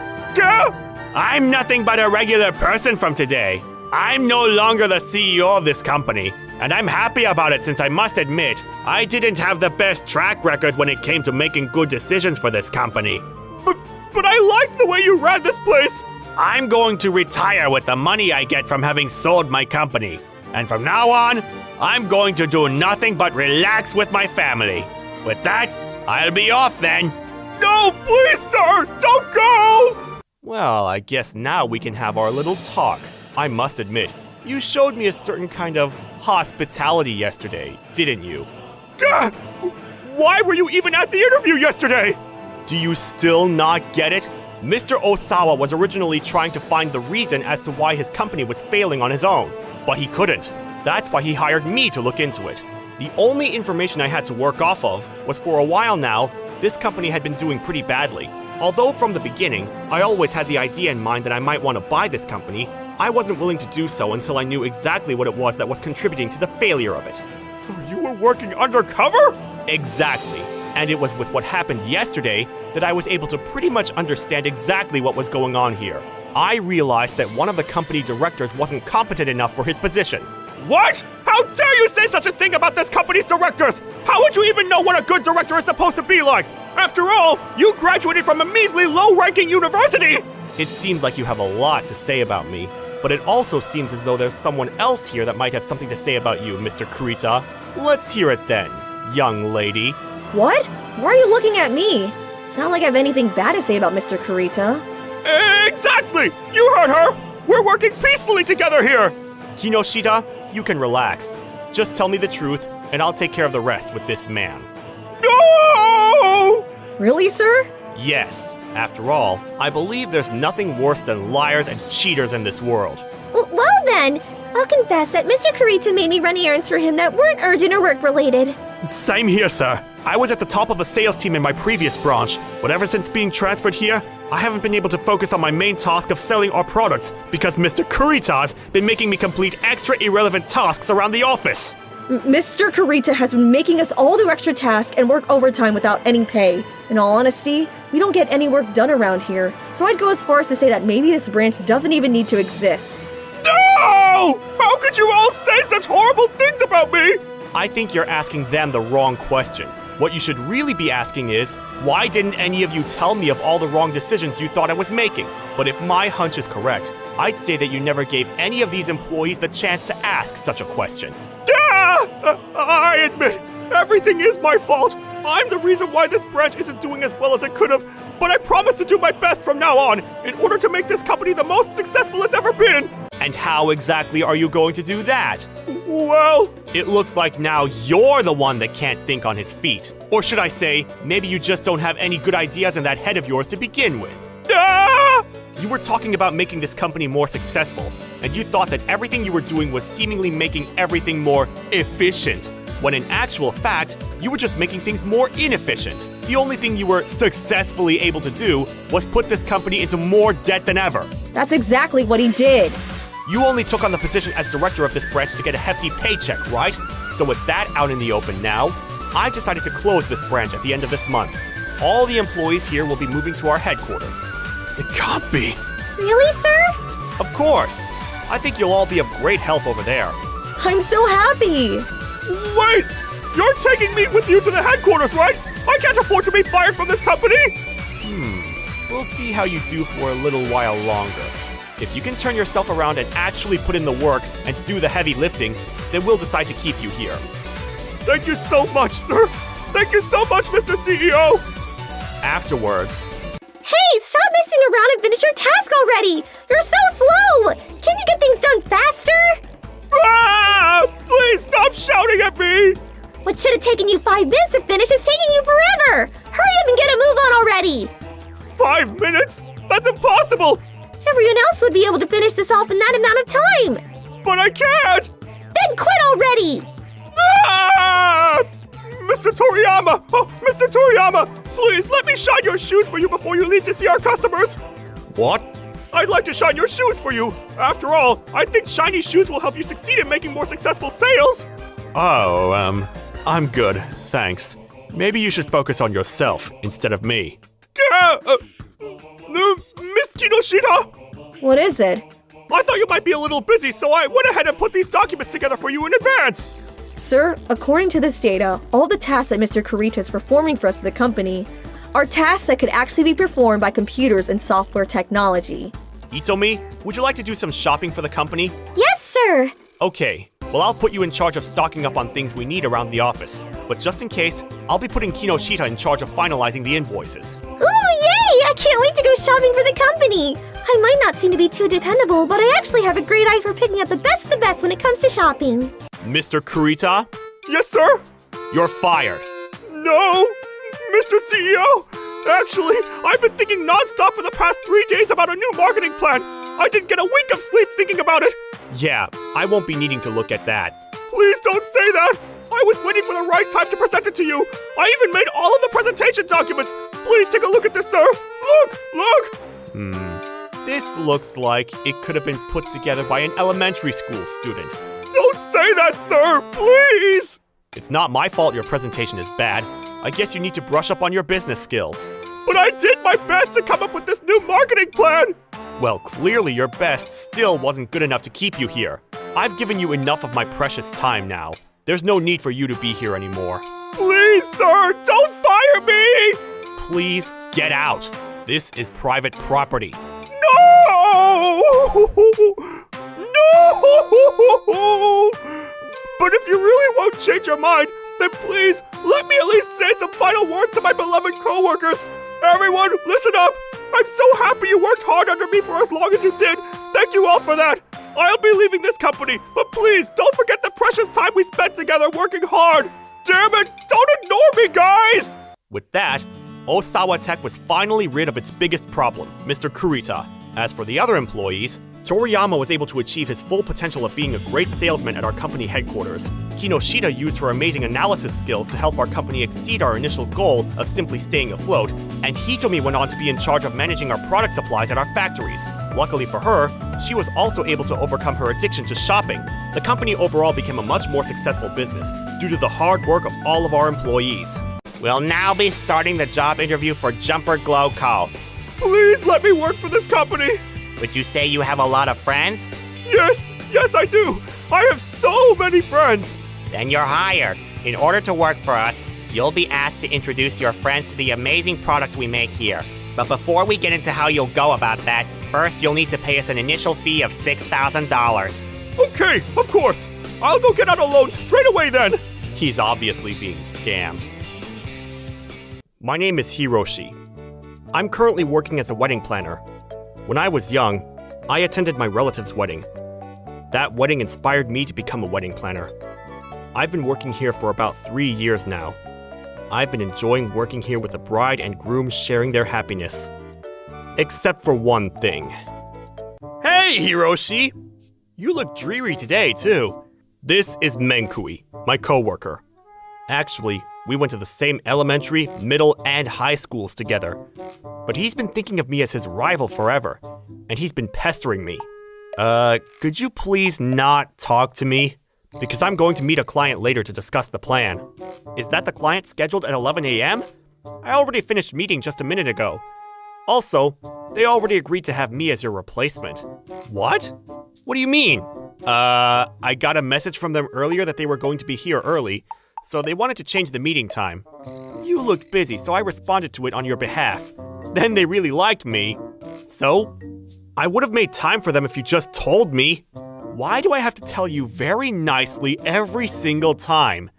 I'm nothing but a regular person from today. I'm no longer the CEO of this company, and I'm happy about it since I must admit, I didn't have the best track record when it came to making good decisions for this company. But I liked the way you ran this place! I'm going to retire with the money I get from having sold my company. And from now on, I'm going to do nothing but relax with my family. With that, I'll be off then. No, please, sir! Don't go! Well, I guess now we can have our little talk. I must admit, you showed me a certain kind of hospitality yesterday, didn't you? Gah! Why were you even at the interview yesterday? Do you still not get it? Mr. Osawa was originally trying to find the reason as to why his company was failing on his own, but he couldn't. That's why he hired me to look into it. The only information I had to work off of was for a while now, this company had been doing pretty badly. Although from the beginning, I always had the idea in mind that I might want to buy this company, I wasn't willing to do so until I knew exactly what it was that was contributing to the failure of it. So you were working undercover? Exactly. And it was with what happened yesterday that I was able to pretty much understand exactly what was going on here. I realized that one of the company directors wasn't competent enough for his position. What? How dare you say such a thing about this company's directors? How would you even know what a good director is supposed to be like? After all, you graduated from a measly low-ranking university! It seems like you have a lot to say about me, but it also seems as though there's someone else here that might have something to say about you, Mr. Kurita. Let's hear it then, young lady. What? Why are you looking at me? It's not like I have anything bad to say about Mr. Kurita. Exactly! You heard her! We're working peacefully together here! Kinoshita, you can relax. Just tell me the truth, and I'll take care of the rest with this man. No! Really, sir? Yes. After all, I believe there's nothing worse than liars and cheaters in this world. Well then, I'll confess that Mr. Kurita made me run errands for him that weren't urgent or work-related. Same here, sir. I was at the top of the sales team in my previous branch, but ever since being transferred here, I haven't been able to focus on my main task of selling our products because Mr. Kurita's been making me complete extra irrelevant tasks around the office. Mr. Kurita has been making us all do extra tasks and work overtime without any pay. In all honesty, we don't get any work done around here, so I'd go as far as to say that maybe this branch doesn't even need to exist. No! How could you all say such horrible things about me? I think you're asking them the wrong question. What you should really be asking is, why didn't any of you tell me of all the wrong decisions you thought I was making? But if my hunch is correct, I'd say that you never gave any of these employees the chance to ask such a question. I admit, everything is my fault. I'm the reason why this branch isn't doing as well as it could have, but I promise to do my best from now on in order to make this company the most successful it's ever been. And how exactly are you going to do that? Well, it looks like now you're the one that can't think on his feet. Or should I say, maybe you just don't have any good ideas in that head of yours to begin with. You were talking about making this company more successful, and you thought that everything you were doing was seemingly making everything more efficient, when in actual fact, you were just making things more inefficient. The only thing you were successfully able to do was put this company into more debt than ever. That's exactly what he did. You only took on the position as director of this branch to get a hefty paycheck, right? So with that out in the open now, I've decided to close this branch at the end of this month. All the employees here will be moving to our headquarters. It can't be. Really, sir? Of course. I think you'll all be of great help over there. I'm so happy. Wait! You're taking me with you to the headquarters, right? I can't afford to be fired from this company! We'll see how you do for a little while longer. If you can turn yourself around and actually put in the work and do the heavy lifting, then we'll decide to keep you here. Thank you so much, sir! Thank you so much, Mr. CEO! Afterwards... Hey, stop messing around and finish your task already! You're so slow! Can you get things done faster? Ah! Please stop shouting at me! What should have taken you 5 minutes to finish is taking you forever! Hurry up and get a move on already! 5 minutes? That's impossible! Everyone else would be able to finish this off in that amount of time! But I can't! Then quit already! Ah! Mr. Toriyama! Oh, Mr. Toriyama! Please, let me shine your shoes for you before you leave to see our customers! What? I'd like to shine your shoes for you! After all, I think shiny shoes will help you succeed in making more successful sales! Oh, I'm good, thanks. Maybe you should focus on yourself instead of me. Miss Kinoshita! What is it? I thought you might be a little busy, so I went ahead and put these documents together for you in advance! Sir, according to this data, all the tasks that Mr. Kurita is performing for us at the company are tasks that could actually be performed by computers and software technology. Itomi, would you like to do some shopping for the company? Yes, sir! Okay, Well, I'll put you in charge of stocking up on things we need around the office. But just in case, I'll be putting Kinoshita in charge of finalizing the invoices. Ooh, yay! I can't wait to go shopping for the company. I might not seem to be too dependable, but I actually have a great eye for picking out the best when it comes to shopping. Mr. Kurita? Yes, sir? You're fired. No! Mr. CEO! Actually, I've been thinking non-stop for the past 3 days about a new marketing plan. I didn't get a wink of sleep thinking about it. Yeah, I won't be needing to look at that. Please don't say that! I was waiting for the right time to present it to you. I even made all of the presentation documents. Please take a look at this, sir. Look! This looks like it could have been put together by an elementary school student. Don't say that, sir! Please! It's not my fault your presentation is bad. I guess you need to brush up on your business skills. But I did my best to come up with this new marketing plan! Well, clearly your best still wasn't good enough to keep you here. I've given you enough of my precious time now. There's no need for you to be here anymore. Please, sir, don't fire me! Please get out. This is private property. No! No! But if you really won't change your mind, then please let me at least say some final words to my beloved co-workers. Everyone, listen up! I'm so happy you worked hard under me for as long as you did. Thank you all for that. I'll be leaving this company, but please don't forget the precious time we spent together working hard. Damn it, don't ignore me, guys! With that, Osawa Tech was finally rid of its biggest problem, Mr. Kurita. As for the other employees, Toriyama was able to achieve his full potential of being a great salesman at our company headquarters. Kinoshita used her amazing analysis skills to help our company exceed our initial goal of simply staying afloat, and Hitomi went on to be in charge of managing our product supplies at our factories. Luckily for her, she was also able to overcome her addiction to shopping. The company overall became a much more successful business due to the hard work of all of our employees. We'll now be starting the job interview for Jumper Glow Co. Please let me work for this company! Would you say you have a lot of friends? Yes, I do! I have so many friends! Then you're hired. In order to work for us, you'll be asked to introduce your friends to the amazing products we make here. But before we get into how you'll go about that, first you'll need to pay us an initial fee of $6,000. Okay, of course! I'll go get out a loan straight away then! He's obviously being scammed. My name is Hiroshi. I'm currently working as a wedding planner. When I was young, I attended my relative's wedding. That wedding inspired me to become a wedding planner. I've been working here for about 3 years now. I've been enjoying working here with the bride and groom sharing their happiness. Except for one thing. Hey, Hiroshi! You look dreary today, too. This is Menkui, my coworker. Actually, we went to the same elementary, middle, and high schools together. But he's been thinking of me as his rival forever, and he's been pestering me. Could you please not talk to me? Because I'm going to meet a client later to discuss the plan. Is that the client scheduled at 11 a.m.? I already finished meeting just a minute ago. Also, they already agreed to have me as your replacement. What? What do you mean? I got a message from them earlier that they were going to be here early, so they wanted to change the meeting time. You looked busy, so I responded to it on your behalf. Then they really liked me. So, I would have made time for them if you just told me. Why do I have to tell you very nicely every single time?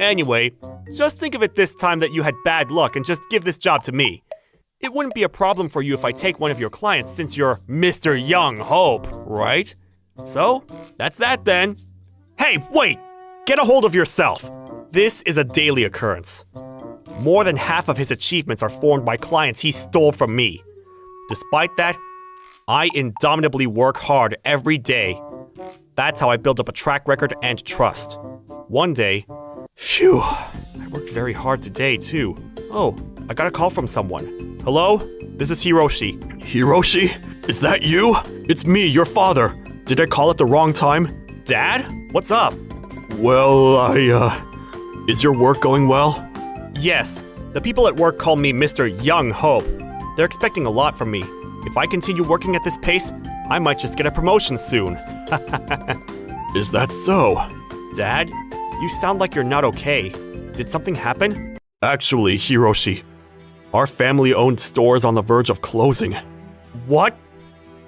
Anyway, just think of it this time that you had bad luck and just give this job to me. It wouldn't be a problem for you if I take one of your clients since you're Mr. Young Hope, right? So, that's that then. Hey, wait! Get a hold of yourself! This is a daily occurrence. More than half of his achievements are formed by clients he stole from me. Despite that, I indomitably work hard every day. That's how I build up a track record and trust. One day, phew, I worked very hard today too. Oh, I got a call from someone. Hello? This is Hiroshi. Hiroshi? Is that you? It's me, your father. Did I call at the wrong time? Dad? What's up? Well, is your work going well? Yes. The people at work call me Mr. Young Hope. They're expecting a lot from me. If I continue working at this pace, I might just get a promotion soon. Is that so? Dad, you sound like you're not okay. Did something happen? Actually, Hiroshi, our family-owned store is on the verge of closing. What?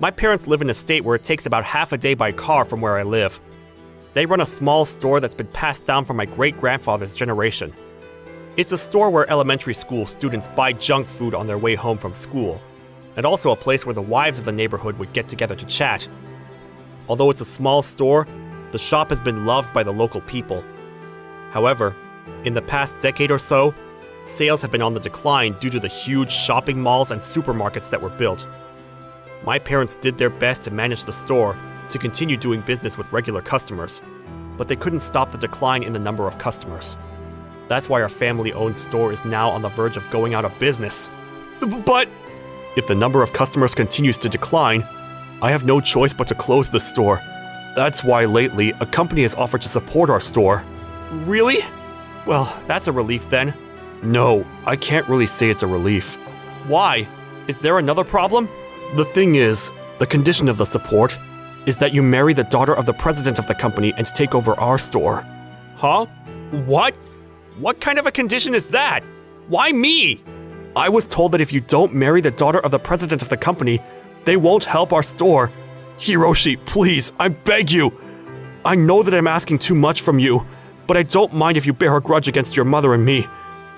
My parents live in a state where it takes about half a day by car from where I live. They run a small store that's been passed down from my great-grandfather's generation. It's a store where elementary school students buy junk food on their way home from school, and also a place where the wives of the neighborhood would get together to chat. Although it's a small store, the shop has been loved by the local people. However, in the past decade or so, sales have been on the decline due to the huge shopping malls and supermarkets that were built. My parents did their best to manage the store to continue doing business with regular customers, but they couldn't stop the decline in the number of customers. That's why our family-owned store is now on the verge of going out of business. But if the number of customers continues to decline, I have no choice but to close the store. That's why lately, a company has offered to support our store. Really? Well, that's a relief then. No, I can't really say it's a relief. Why? Is there another problem? The thing is, the condition of the support is that you marry the daughter of the president of the company and take over our store. Huh? What? What kind of a condition is that? Why me? I was told that if you don't marry the daughter of the president of the company, they won't help our store. Hiroshi, please, I beg you. I know that I'm asking too much from you, but I don't mind if you bear a grudge against your mother and me.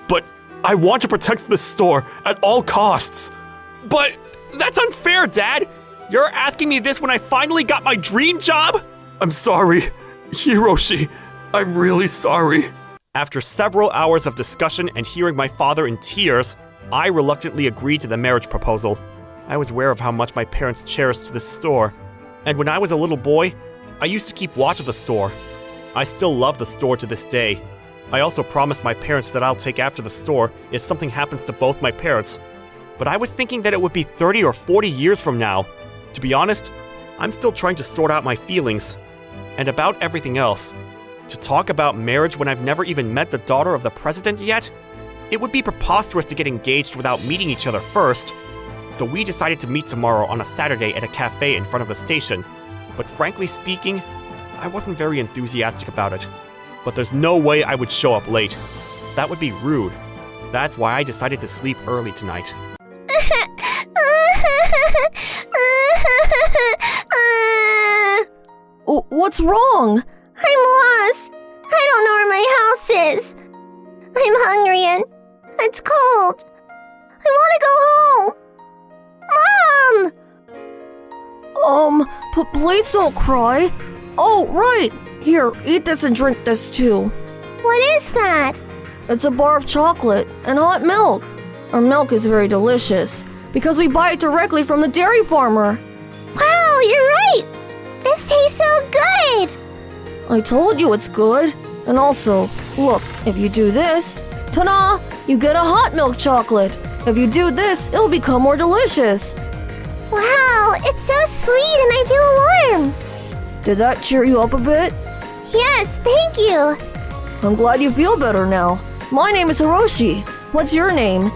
But I want to protect this store at all costs. But that's unfair, Dad. You're asking me this when I finally got my dream job? I'm sorry, Hiroshi. I'm really sorry. After several hours of discussion and hearing my father in tears, I reluctantly agreed to the marriage proposal. I was aware of how much my parents cherished this store, and when I was a little boy, I used to keep watch of the store. I still love the store to this day. I also promised my parents that I'll take after the store if something happens to both my parents. But I was thinking that it would be 30 or 40 years from now. To be honest, I'm still trying to sort out my feelings. And about everything else. To talk about marriage when I've never even met the daughter of the president yet? It would be preposterous to get engaged without meeting each other first. So we decided to meet tomorrow on a Saturday at a cafe in front of the station. But frankly speaking, I wasn't very enthusiastic about it. But there's no way I would show up late. That would be rude. That's why I decided to sleep early tonight. What's wrong? I'm lost. I don't know where my house is. I'm hungry and it's cold. I want to go home. Mom! Please don't cry. Oh, right. Here, eat this and drink this too. What is that? It's a bar of chocolate and hot milk. Our milk is very delicious because we buy it directly from the dairy farmer. Wow, you're right. This tastes so good. I told you it's good. And also, look, if you do this, ta-da, you get a hot milk chocolate. If you do this, it'll become more delicious. Wow, it's so sweet and I feel warm. Did that cheer you up a bit? Yes, thank you. I'm glad you feel better now. My name is Hiroshi. What's your name?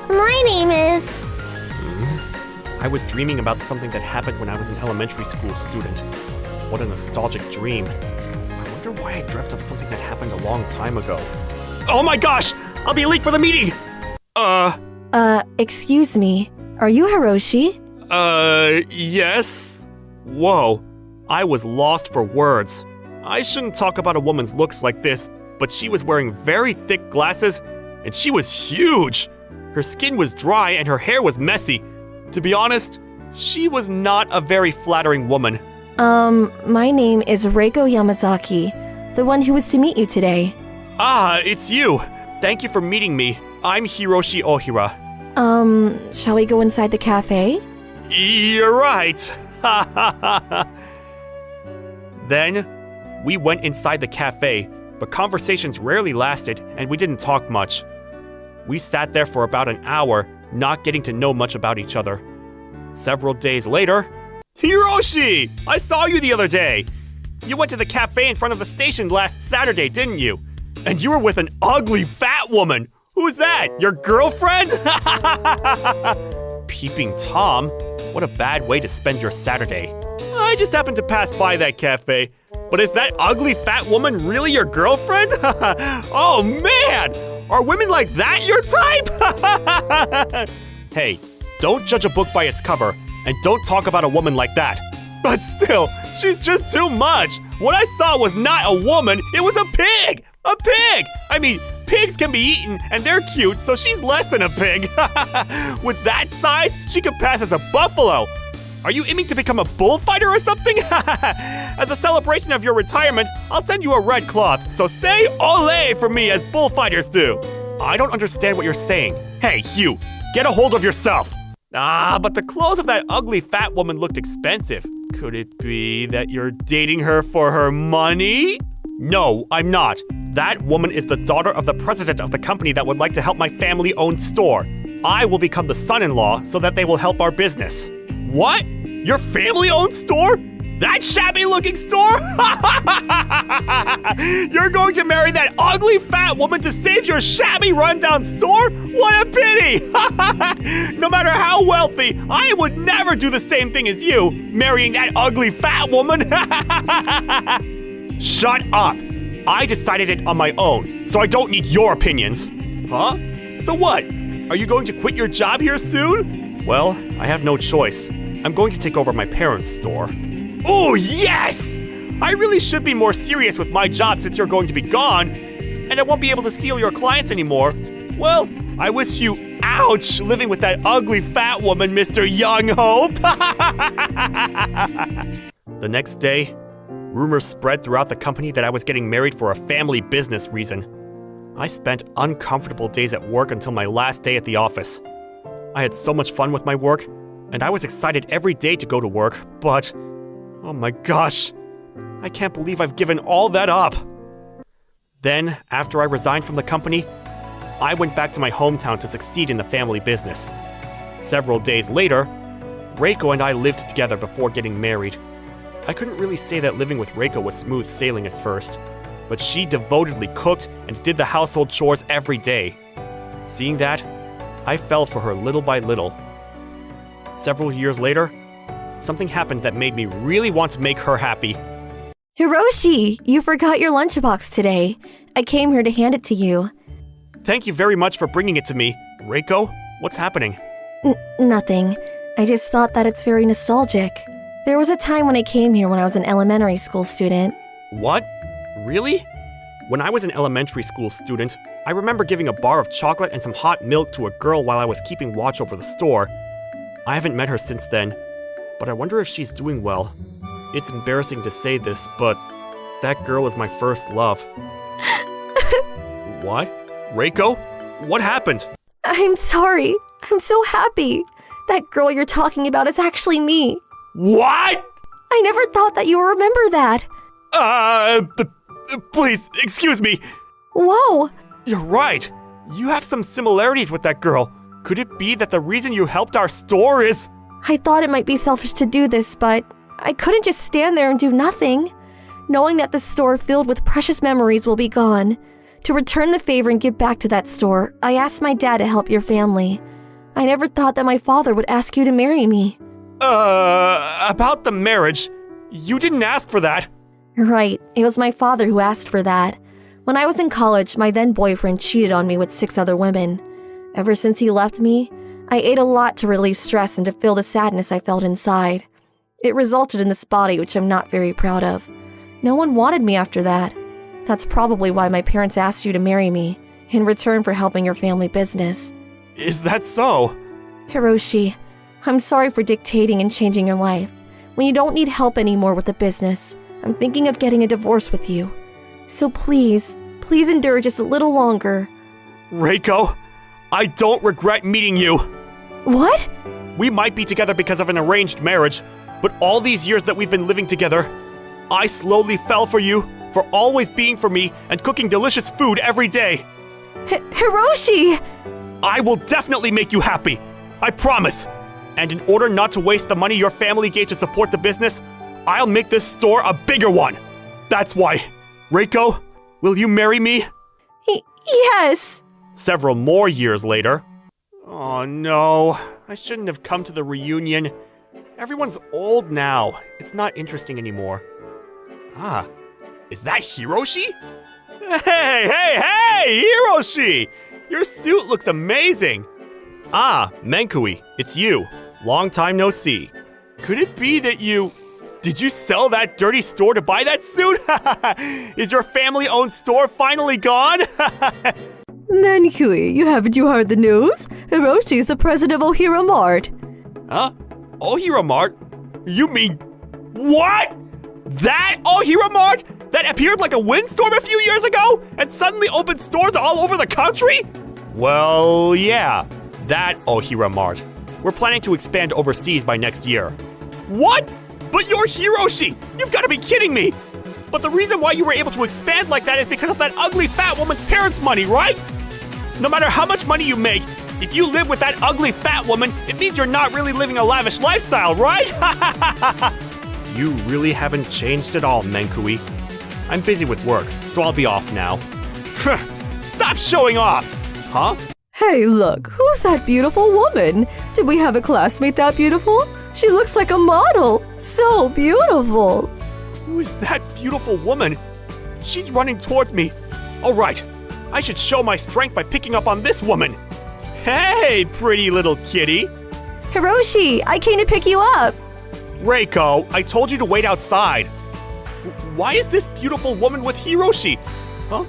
My name is... I was dreaming about something that happened when I was an elementary school student. What a nostalgic dream. I wonder why I dreamt of something that happened a long time ago. Oh my gosh! I'll be late for the meeting! Excuse me. Are you Hiroshi? Yes? Whoa. I was lost for words. I shouldn't talk about a woman's looks like this, but she was wearing very thick glasses, and she was huge! Her skin was dry and her hair was messy. To be honest, she was not a very flattering woman. My name is Reiko Yamazaki, the one who was to meet you today. Ah, it's you! Thank you for meeting me. I'm Hiroshi Ohira. Shall we go inside the cafe? You're right! Then, we went inside the cafe, but conversations rarely lasted and we didn't talk much. We sat there for about an hour, not getting to know much about each other. Several days later... Hiroshi! I saw you the other day! You went to the cafe in front of the station last Saturday, didn't you? And you were with an ugly fat woman! Who's that? Your girlfriend? Peeping Tom? What a bad way to spend your Saturday. I just happened to pass by that cafe. But is that ugly fat woman really your girlfriend? Oh man! Are women like that your type? Hey, don't judge a book by its cover, and don't talk about a woman like that. But still, she's just too much. What I saw was not a woman, it was a pig! A pig! I mean, pigs can be eaten and they're cute, so she's less than a pig. With that size, she could pass as a buffalo. Are you aiming to become a bullfighter or something? As a celebration of your retirement, I'll send you a red cloth, so say ole for me as bullfighters do. I don't understand what you're saying. Hey, you, get a hold of yourself. But the clothes of that ugly fat woman looked expensive. Could it be that you're dating her for her money? No, I'm not. That woman is the daughter of the president of the company that would like to help my family-owned store. I will become the son-in-law so that they will help our business. What? Your family-owned store? That shabby-looking store? You're going to marry that ugly fat woman to save your shabby rundown store? What a pity! No matter how wealthy, I would never do the same thing as you, marrying that ugly fat woman. Shut up! I decided it on my own, so I don't need your opinions. Huh? So what? Are you going to quit your job here soon? Well, I have no choice. I'm going to take over my parents' store. Oh, yes! I really should be more serious with my job since you're going to be gone, and I won't be able to steal your clients anymore. Well, I wish you ouch living with that ugly fat woman, Mr. Young Hope. The next day, rumors spread throughout the company that I was getting married for a family business reason. I spent uncomfortable days at work until my last day at the office. I had so much fun with my work, and I was excited every day to go to work, but oh my gosh, I can't believe I've given all that up. Then, after I resigned from the company, I went back to my hometown to succeed in the family business. Several days later, Reiko and I lived together before getting married. I couldn't really say that living with Reiko was smooth sailing at first, but she devotedly cooked and did the household chores every day. Seeing that, I fell for her little by little. Several years later, something happened that made me really want to make her happy. Hiroshi, you forgot your lunchbox today. I came here to hand it to you. Thank you very much for bringing it to me. Reiko, what's happening? Nothing. I just thought that it's very nostalgic. There was a time when I came here when I was an elementary school student. What? Really? When I was an elementary school student, I remember giving a bar of chocolate and some hot milk to a girl while I was keeping watch over the store. I haven't met her since then, but I wonder if she's doing well. It's embarrassing to say this, but that girl is my first love. What? Reiko? What happened? I'm sorry. I'm so happy. That girl you're talking about is actually me. What? I never thought that you would remember that. Please, excuse me. Whoa. You're right. You have some similarities with that girl. Could it be that the reason you helped our store is... I thought it might be selfish to do this, but I couldn't just stand there and do nothing. Knowing that the store filled with precious memories will be gone. To return the favor and give back to that store, I asked my dad to help your family. I never thought that my father would ask you to marry me. About the marriage, you didn't ask for that. Right, it was my father who asked for that. When I was in college, my then boyfriend cheated on me with 6 other women. Ever since he left me, I ate a lot to relieve stress and to feel the sadness I felt inside. It resulted in this body which I'm not very proud of. No one wanted me after that. That's probably why my parents asked you to marry me, in return for helping your family business. Is that so? Hiroshi, I'm sorry for dictating and changing your life. When you don't need help anymore with the business, I'm thinking of getting a divorce with you. So please endure just a little longer. Reiko, I don't regret meeting you. What? We might be together because of an arranged marriage, but all these years that we've been living together, I slowly fell for you, for always being for me and cooking delicious food every day. Hiroshi! I will definitely make you happy. I promise. And in order not to waste the money your family gave to support the business, I'll make this store a bigger one. That's why. Reiko, will you marry me? Yes. Several more years later. Oh no, I shouldn't have come to the reunion. Everyone's old now. It's not interesting anymore. Ah, is that Hiroshi? Hey, Hiroshi! Your suit looks amazing. Ah, Menkui, it's you. Long time no see. Could it be that you... Did you sell that dirty store to buy that suit? Is your family-owned store finally gone? Menkui, haven't you heard the news? Hiroshi is the president of Ohira Mart. Huh? Ohira Mart? You mean... What? That Ohira Mart? That appeared like a windstorm a few years ago and suddenly opened stores all over the country? Well, yeah. That Ohira Mart. We're planning to expand overseas by next year. What? But you're Hiroshi! You've got to be kidding me! But the reason why you were able to expand like that is because of that ugly fat woman's parents' money, right? No matter how much money you make, if you live with that ugly fat woman, it means you're not really living a lavish lifestyle, right? You really haven't changed at all, Menkui. I'm busy with work, so I'll be off now. Stop showing off! Huh? Hey, look, who's that beautiful woman? Did we have a classmate that beautiful? She looks like a model. So beautiful. Who is that beautiful woman? She's running towards me. All right, I should show my strength by picking up on this woman. Hey, pretty little kitty. Hiroshi, I came to pick you up. Reiko, I told you to wait outside. Why is this beautiful woman with Hiroshi? Huh?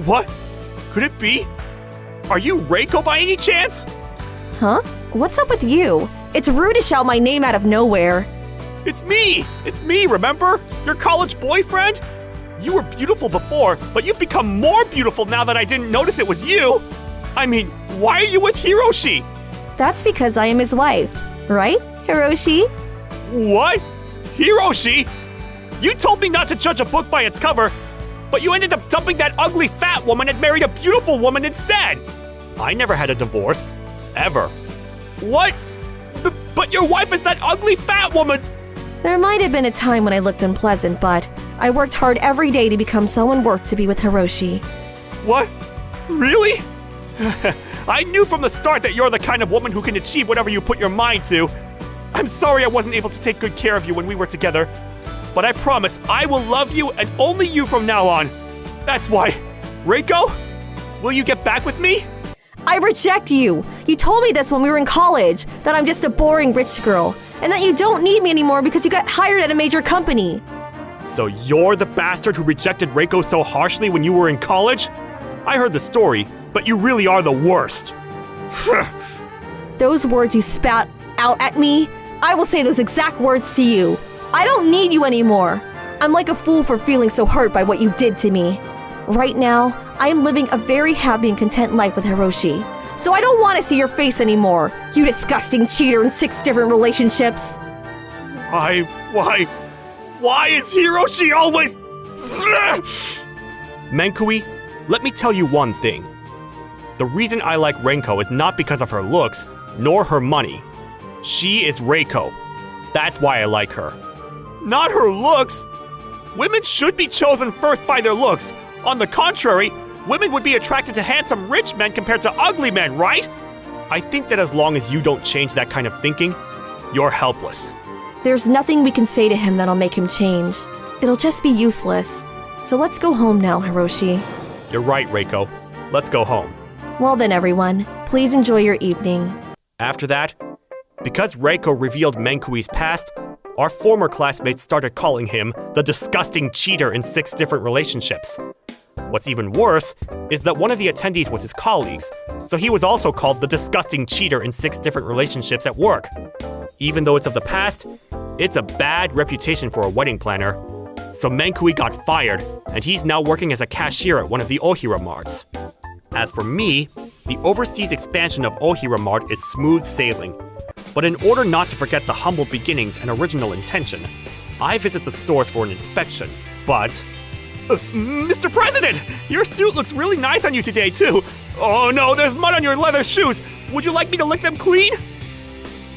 What? Could it be? Are you Reiko by any chance? Huh? What's up with you? It's rude to shout my name out of nowhere. It's me! It's me, remember? Your college boyfriend? You were beautiful before, but you've become more beautiful now that I didn't notice it was you. I mean, why are you with Hiroshi? That's because I am his wife, right, Hiroshi? What? Hiroshi? You told me not to judge a book by its cover, but you ended up dumping that ugly fat woman and married a beautiful woman instead. I never had a divorce. Ever. What? But your wife is that ugly fat woman! There might have been a time when I looked unpleasant, but I worked hard every day to become someone worth to be with Hiroshi. What? Really? I knew from the start that you're the kind of woman who can achieve whatever you put your mind to. I'm sorry I wasn't able to take good care of you when we were together. But I promise I will love you and only you from now on. That's why. Reiko? Will you get back with me? I reject you! You told me this when we were in college, that I'm just a boring rich girl, and that you don't need me anymore because you got hired at a major company. So you're the bastard who rejected Reiko so harshly when you were in college? I heard the story, but you really are the worst. Those words you spat out at me, I will say those exact words to you. I don't need you anymore. I'm like a fool for feeling so hurt by what you did to me. Right now, I am living a very happy and content life with Hiroshi. So I don't want to see your face anymore, you disgusting cheater in 6 different relationships. Why is Hiroshi always... Menkui, let me tell you one thing. The reason I like Reiko is not because of her looks, nor her money. She is Reiko. That's why I like her. Not her looks! Women should be chosen first by their looks. On the contrary, women would be attracted to handsome rich men compared to ugly men, right? I think that as long as you don't change that kind of thinking, you're helpless. There's nothing we can say to him that'll make him change. It'll just be useless. So let's go home now, Hiroshi. You're right, Reiko. Let's go home. Well then, everyone, please enjoy your evening. After that, because Reiko revealed Menkui's past, our former classmates started calling him the disgusting cheater in 6 different relationships. What's even worse is that one of the attendees was his colleagues, so he was also called the disgusting cheater in 6 different relationships at work. Even though it's of the past, it's a bad reputation for a wedding planner. So Menkui got fired, and he's now working as a cashier at one of the Ohira Marts. As for me, the overseas expansion of Ohira Mart is smooth sailing. But in order not to forget the humble beginnings and original intention, I visit the stores for an inspection, but... Mr. President! Your suit looks really nice on you today, too! Oh no, there's mud on your leather shoes! Would you like me to lick them clean?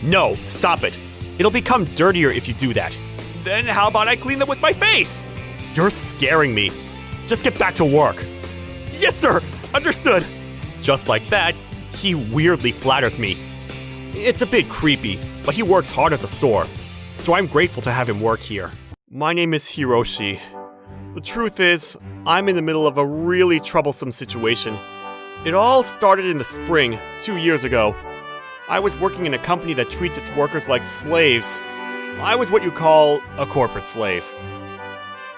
No, stop it. It'll become dirtier if you do that. Then how about I clean them with my face? You're scaring me. Just get back to work. Yes, sir! Understood! Just like that, he weirdly flatters me. It's a bit creepy, but he works hard at the store, so I'm grateful to have him work here. My name is Hiroshi. The truth is, I'm in the middle of a really troublesome situation. It all started in the spring, 2 years ago. I was working in a company that treats its workers like slaves. I was what you call a corporate slave.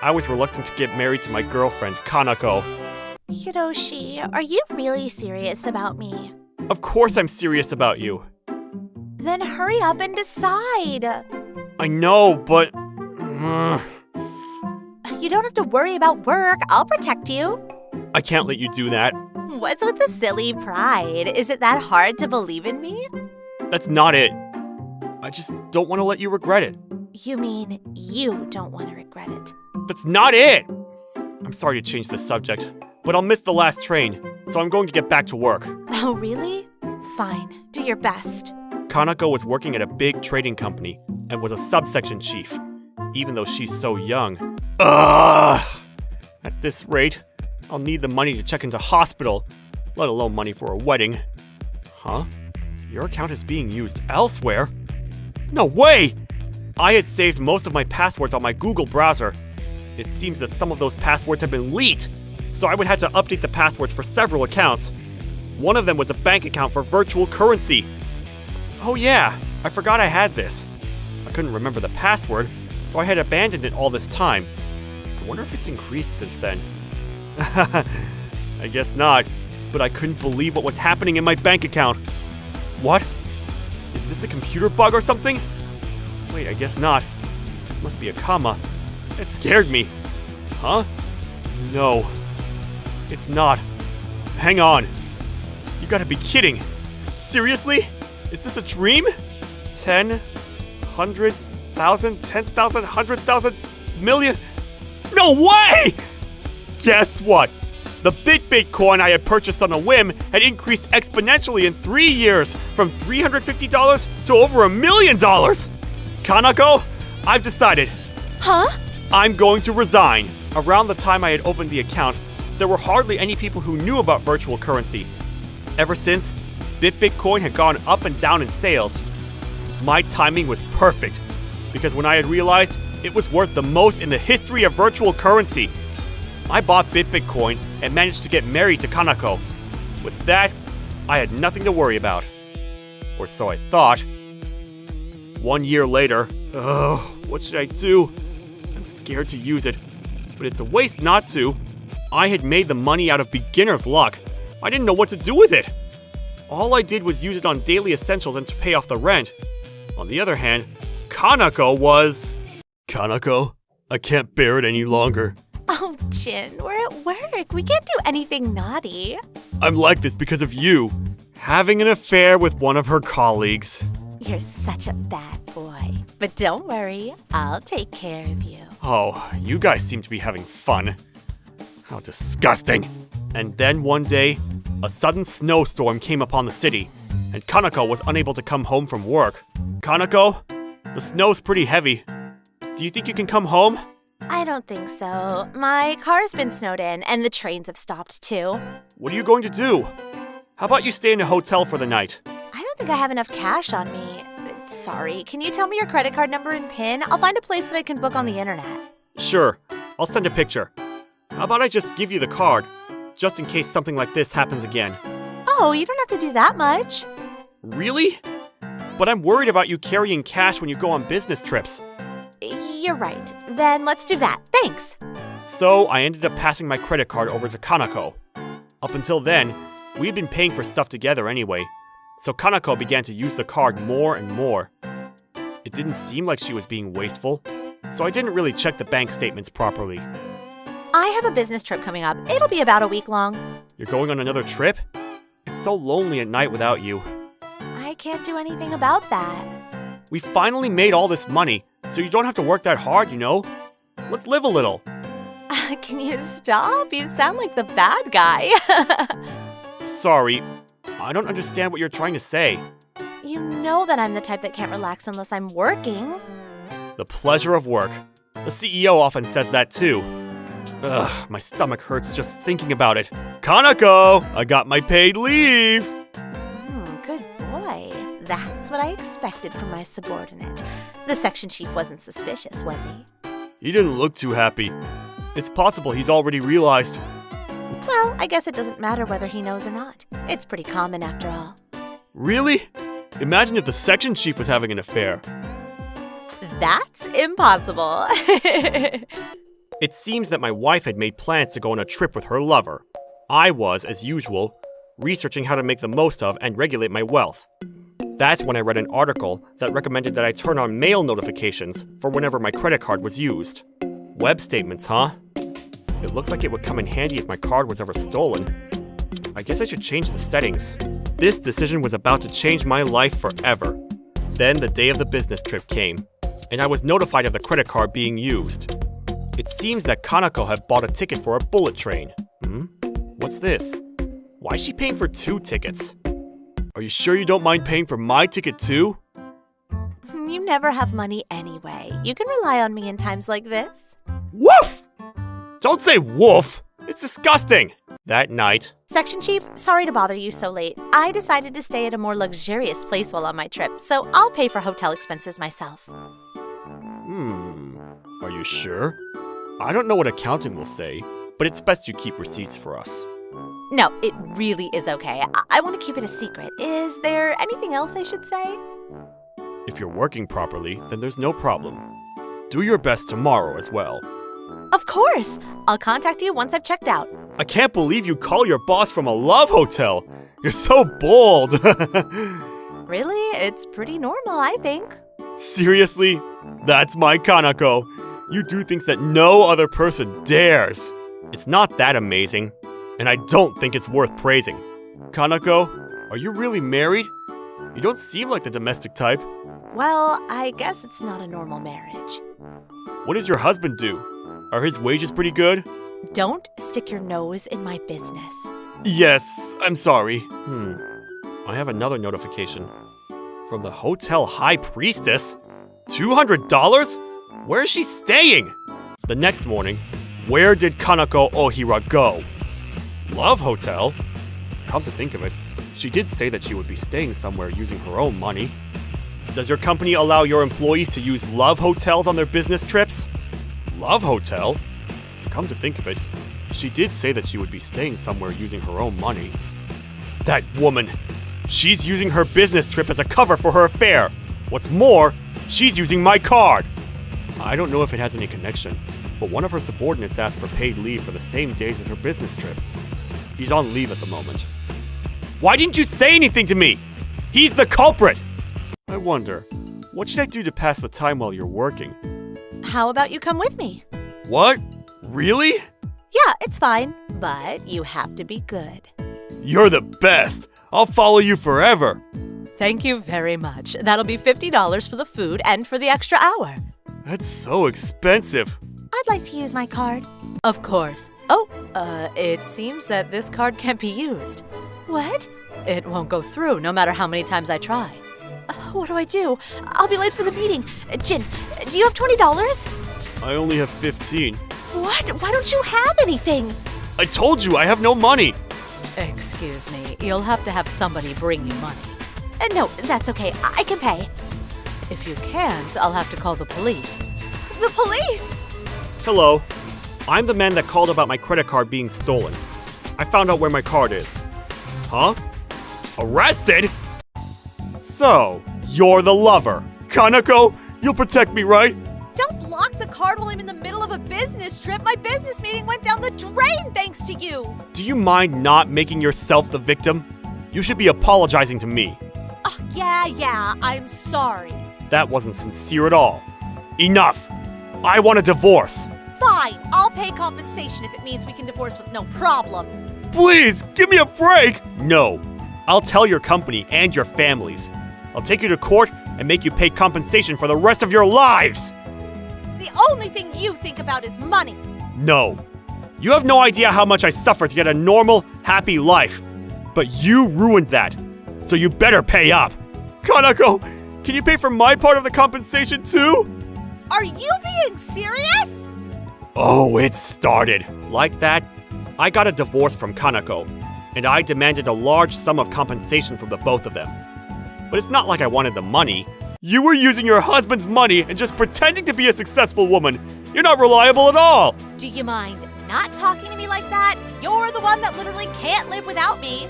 I was reluctant to get married to my girlfriend, Kanako. Hiroshi, are you really serious about me? Of course I'm serious about you. Then hurry up and decide. I know, but... You don't have to worry about work. I'll protect you. I can't let you do that. What's with the silly pride? Is it that hard to believe in me? That's not it. I just don't want to let you regret it. You mean you don't want to regret it? That's not it! I'm sorry to change the subject, but I'll miss the last train, so I'm going to get back to work. Oh, really? Fine. Do your best. Kanako was working at a big trading company and was a subsection chief, even though she's so young. Ugh! At this rate, I'll need the money to check into hospital, let alone money for a wedding. Huh? Your account is being used elsewhere? No way! I had saved most of my passwords on my Google browser. It seems that some of those passwords have been leaked, so I would have to update the passwords for several accounts. One of them was a bank account for virtual currency. Oh yeah, I forgot I had this. I couldn't remember the password, so I had abandoned it all this time. I wonder if it's increased since then. I guess not, but I couldn't believe what was happening in my bank account. What? Is this a computer bug or something? Wait, I guess not. This must be a comma. It scared me. Huh? No. It's not. Hang on. You gotta be kidding. Seriously? Is this a dream? 10, 100,000, 10,000, 100,000, million? No way! Guess what? The Bitcoin I had purchased on a whim had increased exponentially in 3 years, from $350 to over $1 million! Kanako, I've decided. Huh? I'm going to resign. Around the time I had opened the account, there were hardly any people who knew about virtual currency. Ever since, Bitcoin had gone up and down in sales. My timing was perfect, because when I had realized it was worth the most in the history of virtual currency, I bought Bitcoin and managed to get married to Kanako. With that, I had nothing to worry about. Or so I thought. 1 year later, what should I do? I'm scared to use it, but it's a waste not to. I had made the money out of beginner's luck. I didn't know what to do with it. All I did was use it on daily essentials and to pay off the rent. On the other hand, Kanako was... Kanako, I can't bear it any longer. Oh, Jin, we're at work. We can't do anything naughty. I'm like this because of you. Having an affair with one of her colleagues. You're such a bad boy. But don't worry, I'll take care of you. Oh, you guys seem to be having fun. How disgusting. And then one day, a sudden snowstorm came upon the city, and Kanako was unable to come home from work. Kanako, the snow's pretty heavy. Do you think you can come home? I don't think so. My car's been snowed in, and the trains have stopped too. What are you going to do? How about you stay in a hotel for the night? I don't think I have enough cash on me. Sorry, can you tell me your credit card number and PIN? I'll find a place that I can book on the internet. Sure, I'll send a picture. How about I just give you the card, just in case something like this happens again? Oh, you don't have to do that much. Really? But I'm worried about you carrying cash when you go on business trips. You're right. Then let's do that. Thanks. So I ended up passing my credit card over to Kanako. Up until then, we had been paying for stuff together anyway, so Kanako began to use the card more and more. It didn't seem like she was being wasteful, so I didn't really check the bank statements properly. I have a business trip coming up. It'll be about a week long. You're going on another trip? It's so lonely at night without you. I can't do anything about that. We finally made all this money, so you don't have to work that hard, you know? Let's live a little. Can you stop? You sound like the bad guy. Sorry, I don't understand what you're trying to say. You know that I'm the type that can't relax unless I'm working. The pleasure of work. The CEO often says that too. Ugh, my stomach hurts just thinking about it. Kanako, I got my paid leave. Good boy. That's what I expected from my subordinate. The section chief wasn't suspicious, was he? He didn't look too happy. It's possible he's already realized. Well, I guess it doesn't matter whether he knows or not. It's pretty common after all. Really? Imagine if the section chief was having an affair. That's impossible. It seems that my wife had made plans to go on a trip with her lover. I was, as usual, researching how to make the most of and regulate my wealth. That's when I read an article that recommended that I turn on mail notifications for whenever my credit card was used. Web statements, huh? It looks like it would come in handy if my card was ever stolen. I guess I should change the settings. This decision was about to change my life forever. Then the day of the business trip came, and I was notified of the credit card being used. It seems that Kanako had bought a ticket for a bullet train. What's this? Why is she paying for 2 tickets? Are you sure you don't mind paying for my ticket too? You never have money anyway. You can rely on me in times like this. Woof! Don't say woof! It's disgusting! That night... Section Chief, sorry to bother you so late. I decided to stay at a more luxurious place while on my trip, so I'll pay for hotel expenses myself. Are you sure? I don't know what accounting will say, but it's best you keep receipts for us. No, it really is okay. I want to keep it a secret. Is there anything else I should say? If you're working properly, then there's no problem. Do your best tomorrow as well. Of course! I'll contact you once I've checked out. I can't believe you call your boss from a love hotel! You're so bold! Really? It's pretty normal, I think. Seriously? That's my Kanako. You do things that no other person dares. It's not that amazing, and I don't think it's worth praising. Kanako, are you really married? You don't seem like the domestic type. Well, I guess it's not a normal marriage. What does your husband do? Are his wages pretty good? Don't stick your nose in my business. Yes, I'm sorry. I have another notification. From the hotel high priestess? $200? Where is she staying? The next morning, where did Kanako Ohira go? Love hotel? Come to think of it, she did say that she would be staying somewhere using her own money. Does your company allow your employees to use love hotels on their business trips? Love hotel? Come to think of it, she did say that she would be staying somewhere using her own money. That woman! She's using her business trip as a cover for her affair! What's more, she's using my card! I don't know if it has any connection, but one of her subordinates asked for paid leave for the same days as her business trip. He's on leave at the moment. Why didn't you say anything to me? He's the culprit! I wonder, what should I do to pass the time while you're working? How about you come with me? What? Really? Yeah, it's fine, but you have to be good. You're the best! I'll follow you forever! Thank you very much. That'll be $50 for the food and for the extra hour. That's so expensive. I'd like to use my card. Of course. Oh, it seems that this card can't be used. What? It won't go through no matter how many times I try. What do I do? I'll be late for the meeting. Jin, do you have $20? I only have 15. What? Why don't you have anything? I told you I have no money. Excuse me, you'll have to have somebody bring you money. No, that's okay. I can pay. If you can't, I'll have to call the police. The police? Hello. I'm the man that called about my credit card being stolen. I found out where my card is. Huh? Arrested? So, you're the lover. Kanako, you'll protect me, right? Don't block the card while I'm in the middle of a business trip. My business meeting went down the drain thanks to you. Do you mind not making yourself the victim? You should be apologizing to me. Yeah, I'm sorry. That wasn't sincere at all. Enough! I want a divorce! Fine, I'll pay compensation if it means we can divorce with no problem. Please, give me a break! No. I'll tell your company and your families. I'll take you to court and make you pay compensation for the rest of your lives! The only thing you think about is money. No. You have no idea how much I suffered to get a normal, happy life. But you ruined that. So you better pay up. Kanako, can you pay for my part of the compensation too? Are you being serious? Oh, it started. Like that, I got a divorce from Kanako, and I demanded a large sum of compensation from the both of them. But it's not like I wanted the money. You were using your husband's money and just pretending to be a successful woman. You're not reliable at all. Do you mind not talking to me like that? You're the one that literally can't live without me.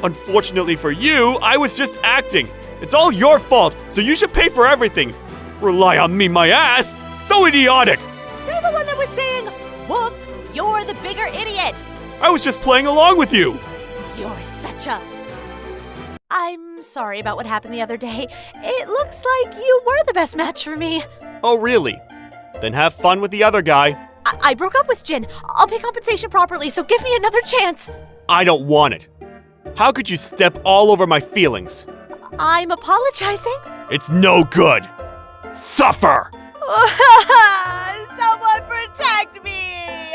Unfortunately for you, I was just acting. It's all your fault, so you should pay for everything. Rely on me, my ass? So idiotic! You're the one that was saying, Wolf, you're the bigger idiot. I was just playing along with you! You're such a... I'm sorry about what happened the other day. It looks like you were the best match for me. Oh, really? Then have fun with the other guy. I broke up with Jin. I'll pay compensation properly, so give me another chance. I don't want it. How could you step all over my feelings? I'm apologizing. It's no good. Suffer! Someone protect me!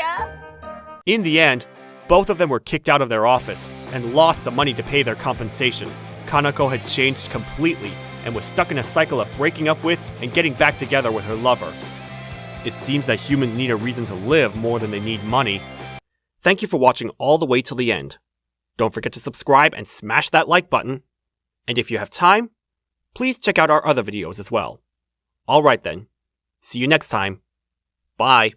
In the end, both of them were kicked out of their office and lost the money to pay their compensation. Kanako had changed completely and was stuck in a cycle of breaking up with and getting back together with her lover. It seems that humans need a reason to live more than they need money. Thank you for watching all the way till the end. Don't forget to subscribe and smash that like button. And if you have time, please check out our other videos as well. Alright then. See you next time. Bye.